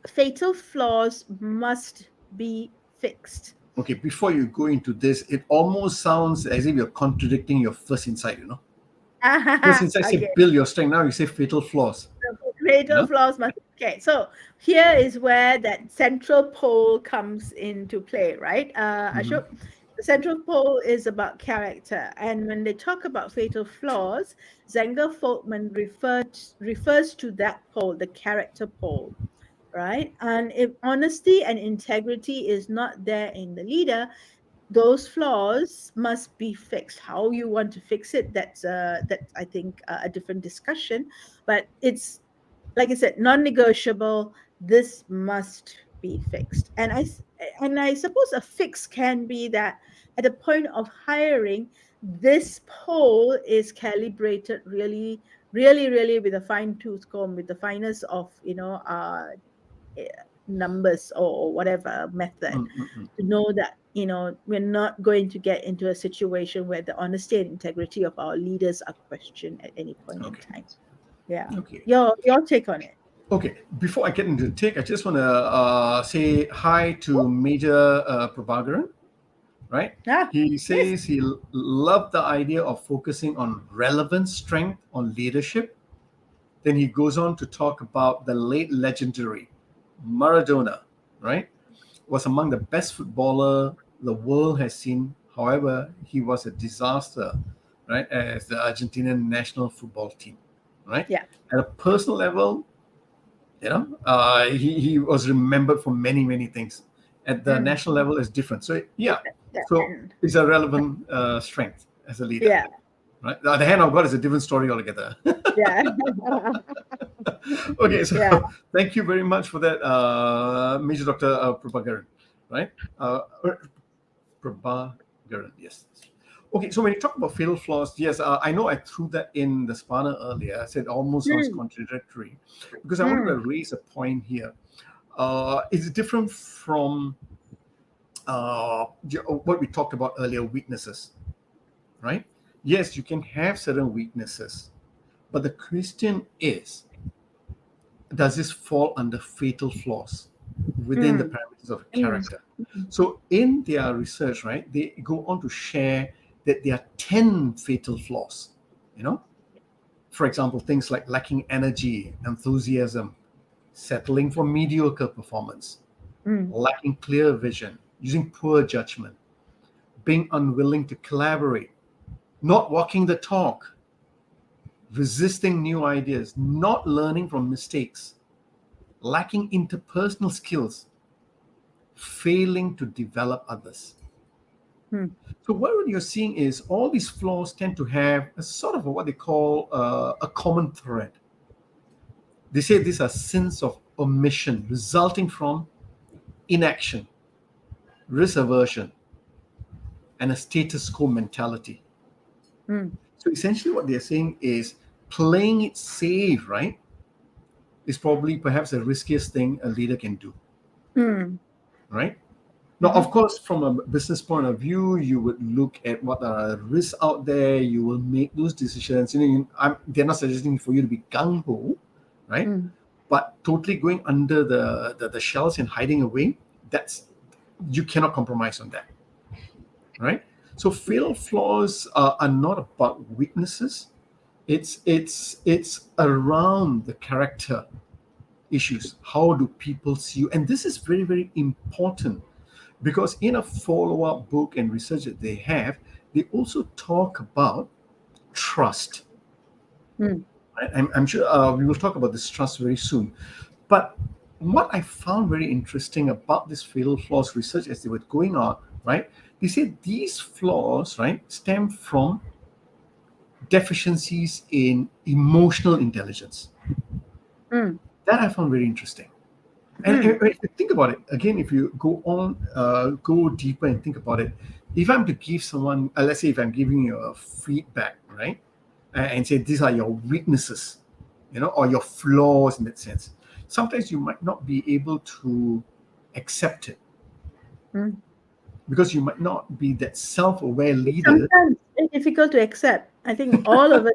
Speaker 2: Fatal flaws must be fixed.
Speaker 1: Okay. Before you go into this, it almost sounds as if you're contradicting your first insight. First insight say
Speaker 2: Okay.
Speaker 1: build your strength. Now you say fatal flaws.
Speaker 2: Fatal
Speaker 1: No.
Speaker 2: flaws must. Okay, so here is where that central pole comes into play, right?
Speaker 1: Mm-hmm.
Speaker 2: Ashok, the central pole is about character, and when they talk about fatal flaws, Zenger Folkman refers to that pole, the character pole, right? And if honesty and integrity is not there in the leader, those flaws must be fixed. How you want to fix it, that's I think a different discussion, but it's like I said, non-negotiable. This must be fixed. And I suppose a fix can be that at the point of hiring, this poll is calibrated really, really, really with a fine tooth comb, with the finest of eh, numbers or whatever method,
Speaker 1: Mm-hmm.
Speaker 2: to know that we're not going to get into a situation where the honesty and integrity of our leaders are questioned at any point in
Speaker 1: Okay.
Speaker 2: time. Yeah.
Speaker 1: Okay.
Speaker 2: Your take on it.
Speaker 1: Okay. Before I get into the take, I just want to say hi to Major Prabhakaran. Right?
Speaker 2: Ah,
Speaker 1: He
Speaker 2: yes.
Speaker 1: says he loved the idea of focusing on relevant strength on leadership. Then he goes on to talk about the late legendary Maradona, right? Was among the best footballer the world has seen. However, he was a disaster, right, as the Argentinian national football team, right?
Speaker 2: Yeah.
Speaker 1: At a personal level, he was remembered for many, many things. At the
Speaker 2: Mm.
Speaker 1: national level, is different. So, yeah, so
Speaker 2: And
Speaker 1: it's a relevant strength as a leader,
Speaker 2: yeah.
Speaker 1: right? The hand of God is a different story altogether.
Speaker 2: Yeah.
Speaker 1: Okay,
Speaker 2: Yeah.
Speaker 1: so thank you very much for that, Major Dr. Prabhakaran, right? Prabhakaran, yes. Okay, so when you talk about fatal flaws, yes, I know I threw that in the spanner earlier. I said almost sounds
Speaker 2: Mm.
Speaker 1: contradictory because I wanted to
Speaker 2: Mm.
Speaker 1: raise a point here. It's different from what we talked about earlier, weaknesses, right? Yes, you can have certain weaknesses, but the question is, does this fall under fatal flaws within the
Speaker 2: Mm.
Speaker 1: parameters of
Speaker 2: Mm.
Speaker 1: character? So in their research, right, they go on to share that there are 10 fatal flaws, you know, for example, things like lacking energy, enthusiasm, settling for mediocre performance,
Speaker 2: Mm.
Speaker 1: lacking clear vision, using poor judgment, being unwilling to collaborate, not walking the talk, resisting new ideas, not learning from mistakes, lacking interpersonal skills, failing to develop others.
Speaker 2: Mm.
Speaker 1: So what you're seeing is all these flaws tend to have a sort of what they call a common thread. They say these are sins of omission resulting from inaction, risk aversion, and a status quo mentality.
Speaker 2: Mm.
Speaker 1: So essentially, what they're saying is playing it safe, right, is probably perhaps the riskiest thing a leader can do,
Speaker 2: Mm.
Speaker 1: right? Now, of course, from a business point of view, you would look at what are risks out there. You will make those decisions. They're not suggesting for you to be gung ho, right?
Speaker 2: Mm.
Speaker 1: But totally going under the shells and hiding away, that's you cannot compromise on that, right? So fatal flaws are not about weaknesses. It's around the character issues. How do people see you? And this is very, very important because in a follow-up book and research that they have, they also talk about trust.
Speaker 2: Mm.
Speaker 1: Right? I'm sure we will talk about this trust very soon. But what I found very interesting about this fatal flaws research as they were going on, right? They said these flaws, right, stem from deficiencies in emotional intelligence.
Speaker 2: Mm.
Speaker 1: That I found very interesting. And
Speaker 2: Mm.
Speaker 1: if you think about it, again, if you go on, go deeper and think about it, if I'm to give someone, let's say if I'm giving you a feedback, right, and say these are your weaknesses, or your flaws in that sense, sometimes you might not be able to accept it
Speaker 2: Mm.
Speaker 1: because you might not be that self-aware
Speaker 2: It's
Speaker 1: leader.
Speaker 2: sometimes very difficult to accept. I think all of it.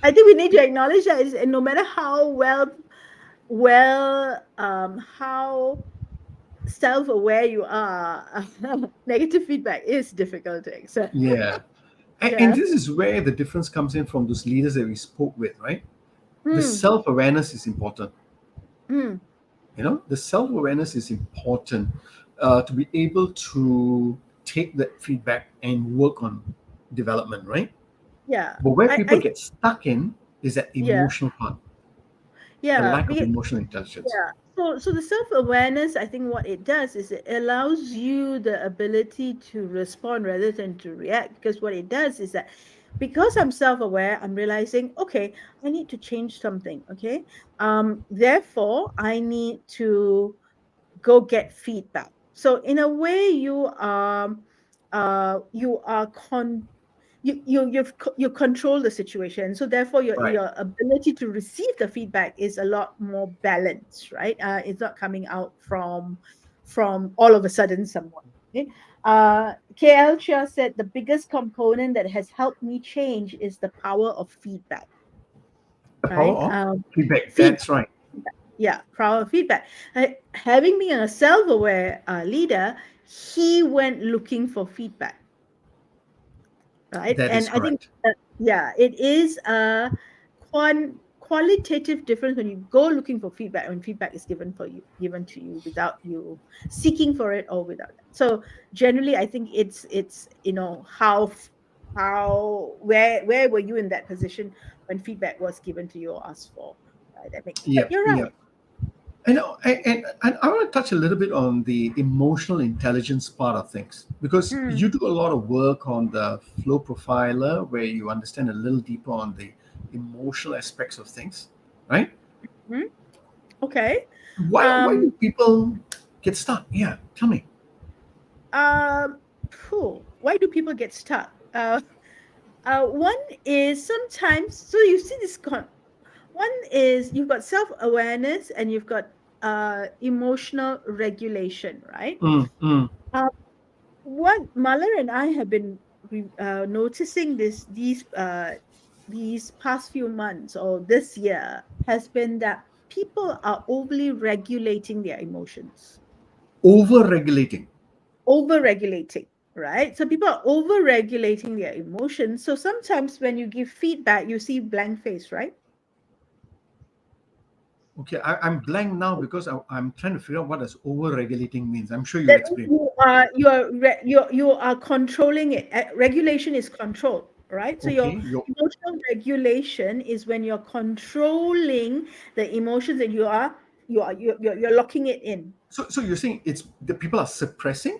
Speaker 2: I think we need to acknowledge that no matter how how self-aware you are, negative feedback is difficult to accept.
Speaker 1: Yeah. And
Speaker 2: Yeah.
Speaker 1: this is where the difference comes in from those leaders that we spoke with, right? The
Speaker 2: Mm.
Speaker 1: self-awareness is important.
Speaker 2: Mm.
Speaker 1: The self-awareness is important to be able to take that feedback and work on development, right?
Speaker 2: Yeah.
Speaker 1: But where people
Speaker 2: I
Speaker 1: get stuck in is that
Speaker 2: yeah.
Speaker 1: emotional part, the
Speaker 2: Yeah.
Speaker 1: lack of emotional intelligence.
Speaker 2: Yeah. So the self-awareness, I think what it does is it allows you the ability to respond rather than to react. Because what it does is that because I'm self-aware, I'm realizing, okay, I need to change something. Okay. Therefore, I need to go get feedback. So in a way, you are you control the situation, so therefore
Speaker 1: Right.
Speaker 2: your ability to receive the feedback is a lot more balanced, right? It's not coming out from all of a sudden someone. Okay? KL Cheah said the biggest component that has helped me change is the power of feedback,
Speaker 1: The power
Speaker 2: right?
Speaker 1: of feedback.
Speaker 2: Feedback.
Speaker 1: That's right.
Speaker 2: Yeah, power of feedback. Having been a self-aware leader, he went looking for feedback, right?
Speaker 1: That
Speaker 2: And
Speaker 1: is
Speaker 2: I think,
Speaker 1: correct.
Speaker 2: yeah, it is a qualitative difference when you go looking for feedback, when feedback is given to you without you seeking for it or without that. So generally, I think it's where were you in that position when feedback was given to you or asked for, right? That makes, but
Speaker 1: Yep.
Speaker 2: you're right.
Speaker 1: Yep. And I want to touch a little bit on the emotional intelligence part of things because
Speaker 2: Hmm.
Speaker 1: you do a lot of work on the flow profiler where you understand a little deeper on the emotional aspects of things, right?
Speaker 2: Hmm. Okay.
Speaker 1: Why do
Speaker 2: Um,
Speaker 1: people get stuck? Yeah, tell me.
Speaker 2: um, why do people get stuck? One is sometimes, so you see one is you've got self-awareness and you've got emotional regulation, right?
Speaker 1: Mm, mm.
Speaker 2: Uh, what Malar and I have been noticing these past few months or this year has been that people are overly regulating their emotions,
Speaker 1: Over regulating.
Speaker 2: over regulating, right? So people are over regulating their emotions. So sometimes when you give feedback, you see blank face, right?
Speaker 1: Okay, I'm blank now because I'm trying to figure out what does over regulating means. I'm sure you'll
Speaker 2: That means
Speaker 1: explain.
Speaker 2: you are controlling it. Regulation is control, right? So your
Speaker 1: Okay, you
Speaker 2: emotional regulation is when you're controlling the emotions and you're locking it in.
Speaker 1: so you're saying it's the people are suppressing?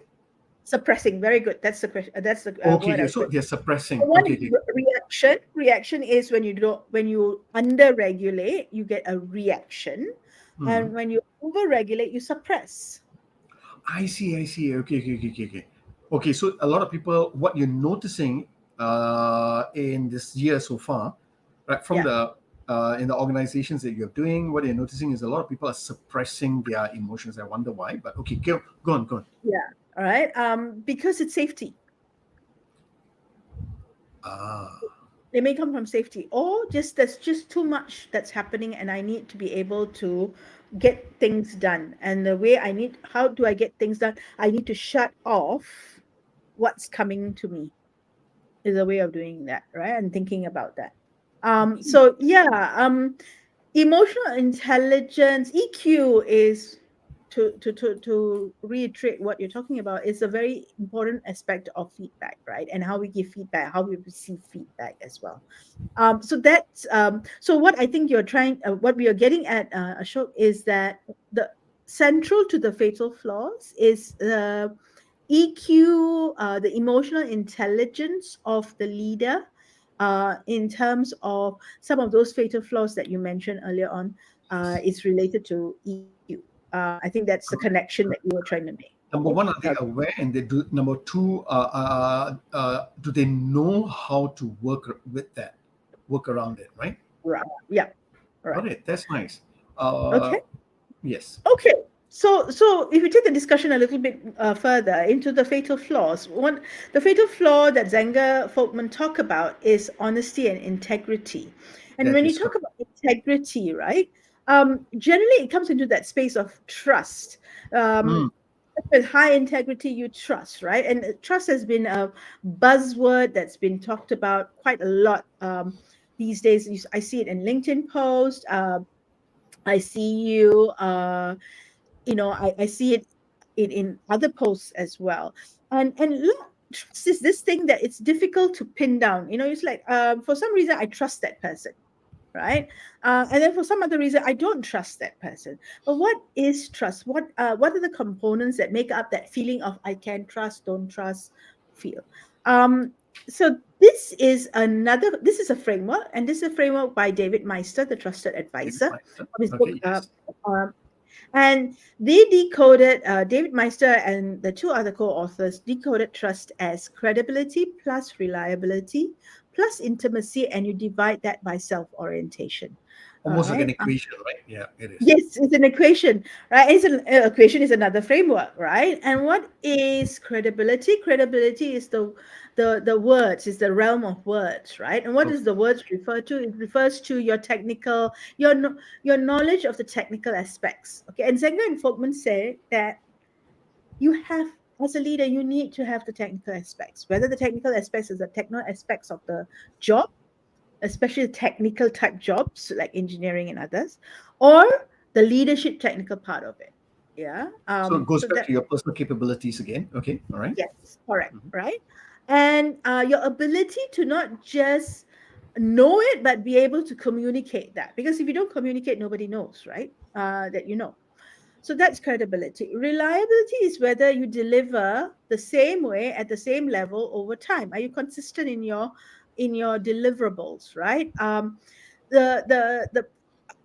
Speaker 2: Suppressing. Very good. That's the question. That's the
Speaker 1: Okay,
Speaker 2: word I
Speaker 1: okay,
Speaker 2: was
Speaker 1: so
Speaker 2: going.
Speaker 1: they're
Speaker 2: So
Speaker 1: suppressing.
Speaker 2: one
Speaker 1: Okay,
Speaker 2: is
Speaker 1: okay.
Speaker 2: reaction. Reaction is when you under regulate, you get a reaction,
Speaker 1: Hmm.
Speaker 2: and when you over regulate, you suppress.
Speaker 1: I see, I see. Okay, okay, okay, okay, okay. Okay, so a lot of people, what you're noticing in this year so far, right, from
Speaker 2: Yeah.
Speaker 1: the in the organizations that you're doing, what you're noticing is a lot of people are suppressing their emotions. I wonder why, but okay, go on, go on.
Speaker 2: Yeah. All right. Because it's safety.
Speaker 1: Ah,
Speaker 2: They may come from safety, or just there's just too much that's happening, and I need to be able to get things done. And the way how do I get things done? I need to shut off what's coming to me, is a way of doing that, right? And thinking about that. So yeah, emotional intelligence, EQ, is to reiterate what you're talking about, is a very important aspect of feedback, right? And how we give feedback, how we receive feedback as well. So that's so what I think you're what we are getting at, Ashok, is that the central to the fatal flaws is the EQ, the emotional intelligence of the leader, in terms of some of those fatal flaws that you mentioned earlier on, is related to EQ. I think that's the connection that you were trying to make.
Speaker 1: number
Speaker 2: Okay.
Speaker 1: one, are they aware, and they do. Number two, do they know how to work around it, right?
Speaker 2: Right. Yeah. Right.
Speaker 1: Got it. That's nice.
Speaker 2: Okay.
Speaker 1: Yes,
Speaker 2: Okay. So if we take the discussion a little bit further into the fatal flaws, the fatal flaw that Zenga Folkman talk about is honesty and integrity. And
Speaker 1: that
Speaker 2: when you
Speaker 1: is
Speaker 2: talk
Speaker 1: correct.
Speaker 2: about integrity, right, generally it comes into that space of trust. Um,
Speaker 1: Mm.
Speaker 2: with high integrity, you trust, right? And trust has been a buzzword that's been talked about quite a lot these days. I see it in LinkedIn posts. I see you. I see it in other posts as well. And look, trust is this thing that it's difficult to pin down. It's like, for some reason I trust that person, right? And then for some other reason I don't trust that person. But what is trust? What are the components that make up that feeling of I can trust, don't trust, feel? Um, so this is a framework, and this is a framework by David Meister, the trusted
Speaker 1: David
Speaker 2: advisor,
Speaker 1: Meister.
Speaker 2: from his book.
Speaker 1: Okay, yes.
Speaker 2: Um, and they decoded, David Meister and the two other co-authors decoded trust as credibility plus reliability plus intimacy, and you divide that by self-orientation. All
Speaker 1: Almost like an
Speaker 2: right.
Speaker 1: equation, right? Yeah, it is.
Speaker 2: Yes, it's an equation, right? It's an equation is another framework, right? And what is credibility? Credibility is the words, is the realm of words, right? And what
Speaker 1: Okay.
Speaker 2: does the words refer to? It refers to your technical, your knowledge of the technical aspects. Okay, and Zenga and Folkman say that you have, as a leader, you need to have the technical aspects, whether the technical aspects is the technical aspects of the job, especially technical type jobs like engineering and others, or the leadership technical part of it. Yeah.
Speaker 1: So it goes
Speaker 2: So
Speaker 1: back
Speaker 2: that,
Speaker 1: to your personal capabilities again. Okay, all right.
Speaker 2: yes, correct,
Speaker 1: Mhm.
Speaker 2: right? And your ability to not just know it, but be able to communicate that. Because if you don't communicate, nobody knows, right? That you know. So that's credibility. Reliability is whether you deliver the same way at the same level over time. Are you consistent in your deliverables, right? The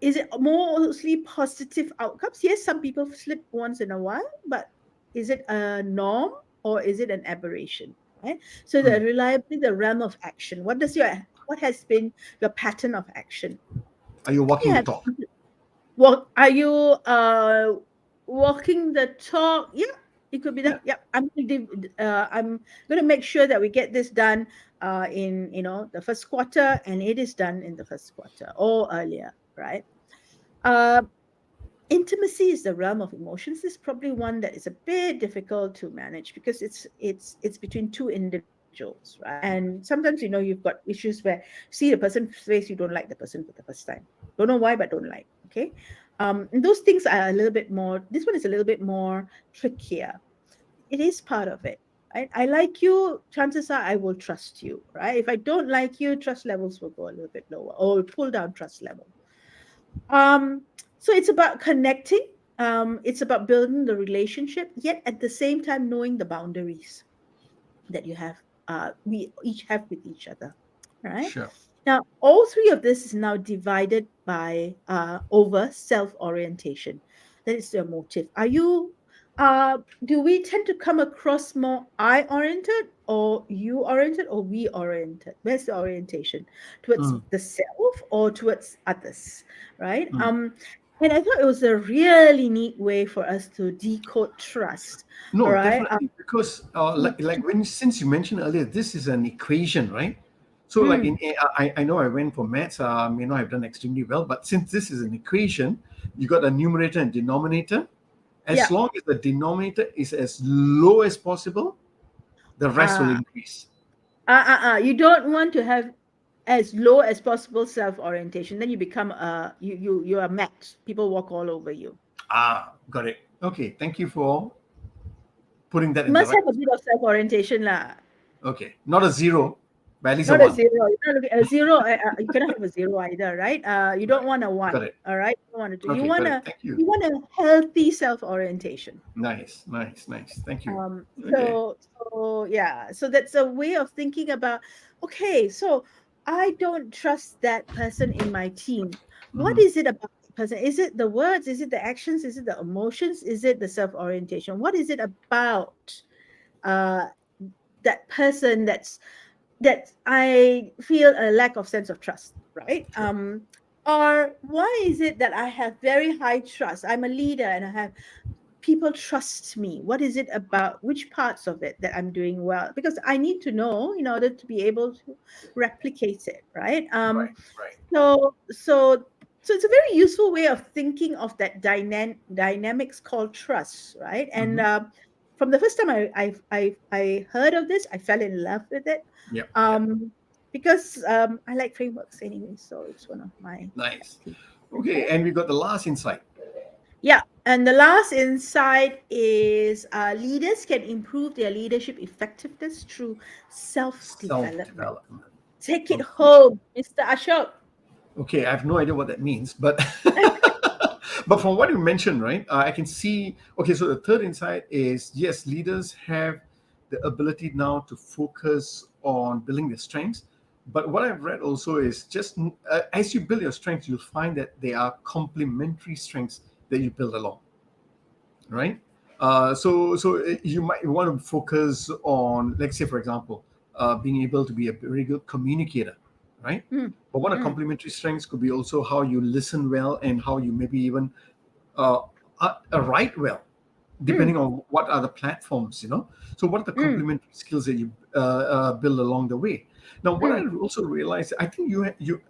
Speaker 2: Is it mostly positive outcomes? Yes, some people slip once in a while, but is it a norm or is it an aberration? Right. So the
Speaker 1: Mm.
Speaker 2: reliability, the realm of action. What has been your pattern of action?
Speaker 1: Are you walking the
Speaker 2: Yeah.
Speaker 1: talk?
Speaker 2: Are you walking the talk? Yeah, it could be
Speaker 1: Yeah.
Speaker 2: that. Yeah, I'm going to make sure that we get this done in the first quarter, and it is done in the first quarter or earlier, right? Uh, Intimacy is the realm of emotions. This is probably one that is a bit difficult to manage because it's between two individuals, right? And sometimes you've got issues where see the person's face, you don't like the person for the first time, don't know why, but don't like. Okay. And those things are a little bit more, this one is a little bit more trickier. It is part of it. Right? I like you, chances are I will trust you, right? If I don't like you, trust levels will go a little bit lower or pull down trust level. um, so it's about connecting. It's about building the relationship, yet at the same time knowing the boundaries that we each have with each other. Right.
Speaker 1: Sure.
Speaker 2: Now, all three of this is now divided by over self orientation. That is your motive. Are you? Do we tend to come across more I-oriented or you-oriented or we-oriented? Where's the orientation? Towards
Speaker 1: Mm,
Speaker 2: the self or towards others, right?
Speaker 1: mm.
Speaker 2: And I thought it was a really neat way for us to decode trust, all
Speaker 1: No,
Speaker 2: right?
Speaker 1: definitely, because
Speaker 2: Mm,
Speaker 1: like when since you mentioned earlier, this is an equation, right? So like
Speaker 2: mm,
Speaker 1: I know I went for maths, may not have done extremely well, but since this is an equation, you got a numerator and denominator. As
Speaker 2: yeah.
Speaker 1: long as the denominator is as low as possible, the rest will
Speaker 2: Uh,
Speaker 1: increase.
Speaker 2: you don't want to have as low as possible self-orientation. Then you become you are max. People walk all over you.
Speaker 1: Got it. Okay, thank you for putting that
Speaker 2: You
Speaker 1: in the
Speaker 2: must
Speaker 1: right
Speaker 2: have a bit
Speaker 1: perspective.
Speaker 2: of self-orientation lah.
Speaker 1: Okay, not a zero, but at least a
Speaker 2: Not a
Speaker 1: one.
Speaker 2: zero. You're not looking a zero. You cannot have a zero either, right? You don't
Speaker 1: Right.
Speaker 2: want a one.
Speaker 1: Got it.
Speaker 2: All right. You don't want a two.
Speaker 1: Okay, got it. Thank you.
Speaker 2: You want a healthy self-orientation.
Speaker 1: Nice, nice, nice. Thank you.
Speaker 2: Um,
Speaker 1: Okay.
Speaker 2: so yeah. So that's a way of thinking about. Okay, so I don't trust that person in my team. What
Speaker 1: Mhm.
Speaker 2: is it about the person? Is it the words? Is it the actions? Is it the emotions? Is it the self-orientation? What is it about uh, that person that I feel a lack of sense of trust, right?
Speaker 1: Sure.
Speaker 2: Or why is it that I have very high trust? I'm a leader and I have people trust me. What is it about which parts of it that I'm doing well? Because I need to know in order to be able to replicate it, right?
Speaker 1: Right, right.
Speaker 2: So it's a very useful way of thinking of that dynamics called trust, right? And
Speaker 1: Mm-hmm.
Speaker 2: from the first time I heard of this, I fell in love with it,
Speaker 1: Yep, yep.
Speaker 2: um, because I like frameworks anyway. So it's one of my
Speaker 1: Nice.
Speaker 2: things.
Speaker 1: Okay, and we got the last insight.
Speaker 2: Yeah, and the last insight is leaders can improve their leadership effectiveness through self-development.
Speaker 1: Self-development.
Speaker 2: Take it
Speaker 1: Okay.
Speaker 2: home, Mr. Ashok.
Speaker 1: Okay, I have no idea what that means, but but from what you mentioned, right, I can see. Okay, so the third insight is yes, leaders have the ability now to focus on building their strengths. But what I've read also is just as you build your strengths, you'll find that they are complementary strengths that you build along, right? So you might want to focus on, let's say, for example, being able to be a very good communicator, right?
Speaker 2: Mm,
Speaker 1: But one of
Speaker 2: mm,
Speaker 1: complementary strengths could be also how you listen well and how you maybe even uh, write well,
Speaker 2: mm,
Speaker 1: depending on what are the platforms, So what are the
Speaker 2: mm,
Speaker 1: complementary skills that you build along the way? Now, what I
Speaker 2: mm.
Speaker 1: also realized, I think you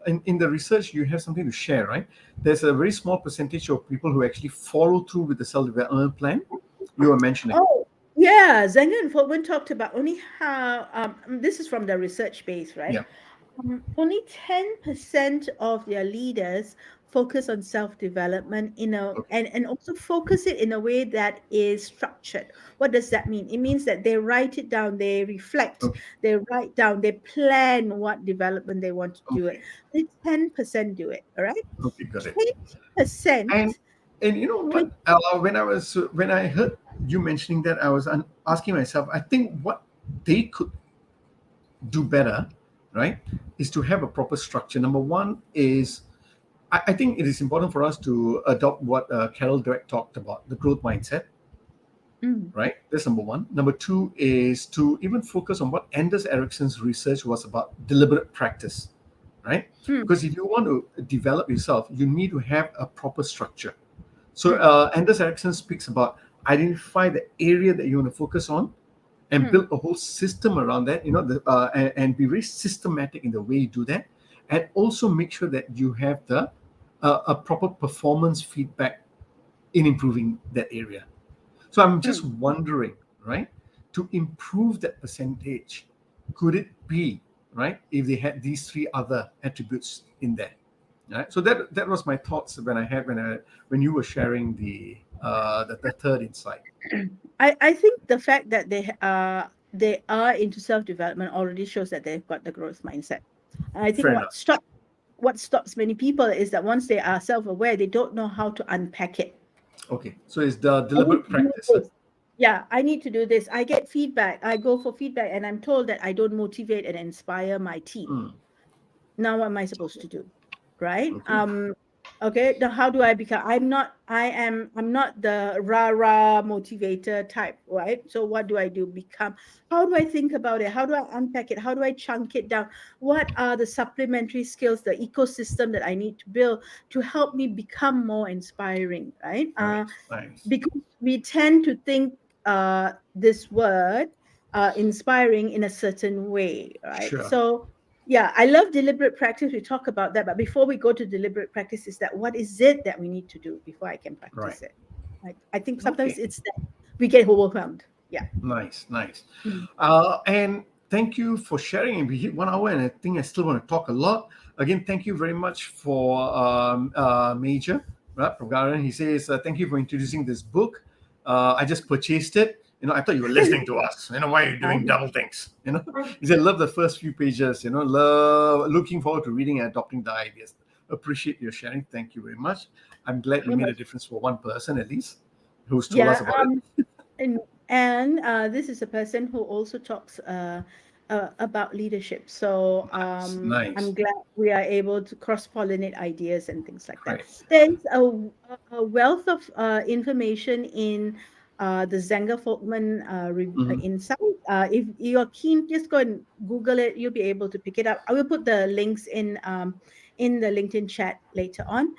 Speaker 1: in the research you have something to share, right? There's a very small percentage of people who actually follow through with the self-development plan you were mentioning.
Speaker 2: Oh, yeah. Zenger and Folkman talked about only how, this is from the research base, right?
Speaker 1: Yeah.
Speaker 2: Only 10% of their leaders focus on self-development
Speaker 1: Okay.
Speaker 2: and also focus it in a way that is structured. What does that mean? It means that they write it down, they reflect,
Speaker 1: Okay.
Speaker 2: they write down, they plan what development they want to do it.
Speaker 1: Okay.
Speaker 2: Only 10% do it, all right?
Speaker 1: Okay. Got it.
Speaker 2: 20%.
Speaker 1: And you know what? When I heard you mentioning that, I was asking myself. I think what they could do better, right, is to have a proper structure. Number one is I think it is important for us to adopt what Carol Dweck talked about, the growth mindset,
Speaker 2: Mm,
Speaker 1: right? That's number one. Number two is to even focus on what Anders Ericsson's research was about deliberate practice, right?
Speaker 2: mm,
Speaker 1: Because if you want to develop yourself, you need to have a proper structure. So
Speaker 2: mm,
Speaker 1: Anders Ericsson speaks about identify the area that you want to focus on and
Speaker 2: mm,
Speaker 1: build a whole system around that, and be very systematic in the way you do that. And also make sure that you have the a proper performance feedback in improving that area. So I'm just
Speaker 2: mm.
Speaker 1: wondering, right, to improve that percentage, could it be, right, if they had these three other attributes in there? Right. So that was my thoughts when you were sharing the third insight.
Speaker 2: I think the fact that they are into self-development already shows that they've got the growth mindset. And I think
Speaker 1: Fair enough.
Speaker 2: what stops many people is that once they are self-aware, they don't know how to unpack it.
Speaker 1: Okay. So it's the
Speaker 2: I need
Speaker 1: deliberate
Speaker 2: to do
Speaker 1: practice. Huh?
Speaker 2: this. Yeah, I need to do this. I get feedback. I go for feedback and I'm told that I don't motivate and inspire my team.
Speaker 1: Mm.
Speaker 2: Now what am I supposed
Speaker 1: Okay.
Speaker 2: to do? Right?
Speaker 1: Okay.
Speaker 2: Okay, now how do I become? I'm not the rah motivator type, right? So what do I do? Become, how do I think about it? How do I unpack it? How do I chunk it down? What are the supplementary skills, the ecosystem that I need to build to help me become more inspiring, right?
Speaker 1: Nice, nice.
Speaker 2: Because we tend to think this word inspiring in a certain way, right?
Speaker 1: Sure.
Speaker 2: So yeah, I love deliberate practice. We talk about that, but before we go to deliberate practice, is that what is it that we need to do before I can
Speaker 1: Right.
Speaker 2: practice it? I think sometimes
Speaker 1: Okay.
Speaker 2: it's that we get overwhelmed. Yeah.
Speaker 1: Nice, nice.
Speaker 2: Mm.
Speaker 1: And thank you for sharing. We hit 1 hour, and I think I still want to talk a lot. Again, thank you very much for Major, right, Prabgaran. He says, thank you for introducing this book. I just purchased it. I thought you were listening to us. Why are you doing double things? He said, love the first few pages. Love, looking forward to reading and adopting the ideas. Appreciate your sharing. Thank you very much. I'm glad we
Speaker 2: You're
Speaker 1: made a
Speaker 2: most-
Speaker 1: difference for one person at least who's told us
Speaker 2: Yeah.
Speaker 1: about it.
Speaker 2: And and this is a person who also talks about leadership. So
Speaker 1: Nice, nice.
Speaker 2: I'm glad we are able to cross pollinate ideas and things like that.
Speaker 1: Right.
Speaker 2: There's a wealth of information in the Zenga Folkman
Speaker 1: Mhm.
Speaker 2: insight. If you're keen, just go and Google it. You'll be able to pick it up. I will put the links in the LinkedIn chat later on.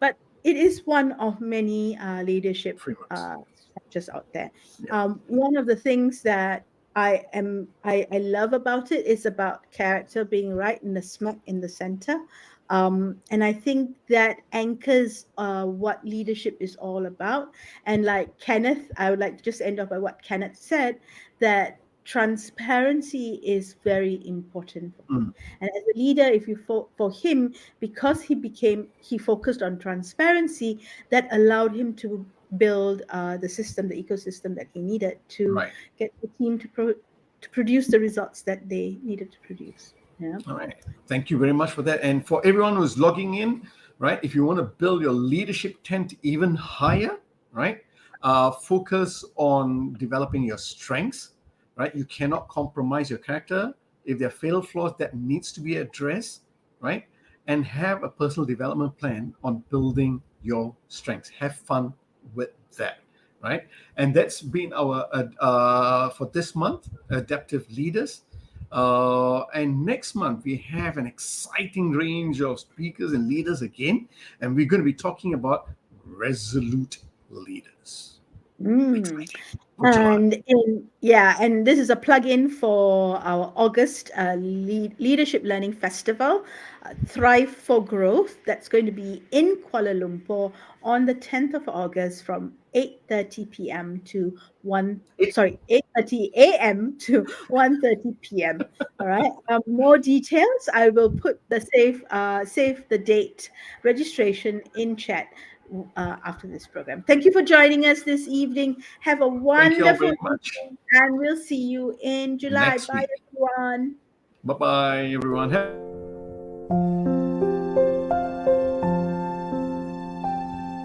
Speaker 2: But it is one of many leadership
Speaker 1: Frameworks.
Speaker 2: structures out there.
Speaker 1: Yeah.
Speaker 2: One of the things that I love about it is about character being right in the smack in the center. And I think that anchors what leadership is all about. And like Kenneth, I would like to just end up by what Kenneth said, that transparency is very important for him.
Speaker 1: Mm.
Speaker 2: And as a leader, if you for him, because he focused on transparency, that allowed him to build the system, the ecosystem that he needed to
Speaker 1: Right.
Speaker 2: get the team to produce the results that they needed to produce. Yeah.
Speaker 1: All right. Thank you very much for that. And for everyone who's logging in, right, if you want to build your leadership tent even higher, right, focus on developing your strengths, right? You cannot compromise your character. If there are fatal flaws that needs to be addressed, right, and have a personal development plan on building your strengths. Have fun with that, right? And that's been our for this month, adaptive leaders. And next month, we have an exciting range of speakers and leaders again. And we're going to be talking about resolute leaders.
Speaker 2: Mm.
Speaker 1: Exciting for July.
Speaker 2: And this is a plug-in for our August Leadership Learning Festival, Thrive for Growth. That's going to be in Kuala Lumpur on the 10th of August from 8:30 p.m. to 1
Speaker 1: It,
Speaker 2: sorry 8:30 a.m. to 1:30 p.m. All right. More details, I will put the save the date registration in chat after this program. Thank you for joining us this evening. Have a
Speaker 1: thank you all
Speaker 2: wonderful
Speaker 1: very much.
Speaker 2: evening, and we'll see you in July.
Speaker 1: Next
Speaker 2: Bye,
Speaker 1: week.
Speaker 2: everyone.
Speaker 1: Bye bye, everyone. Have a good one.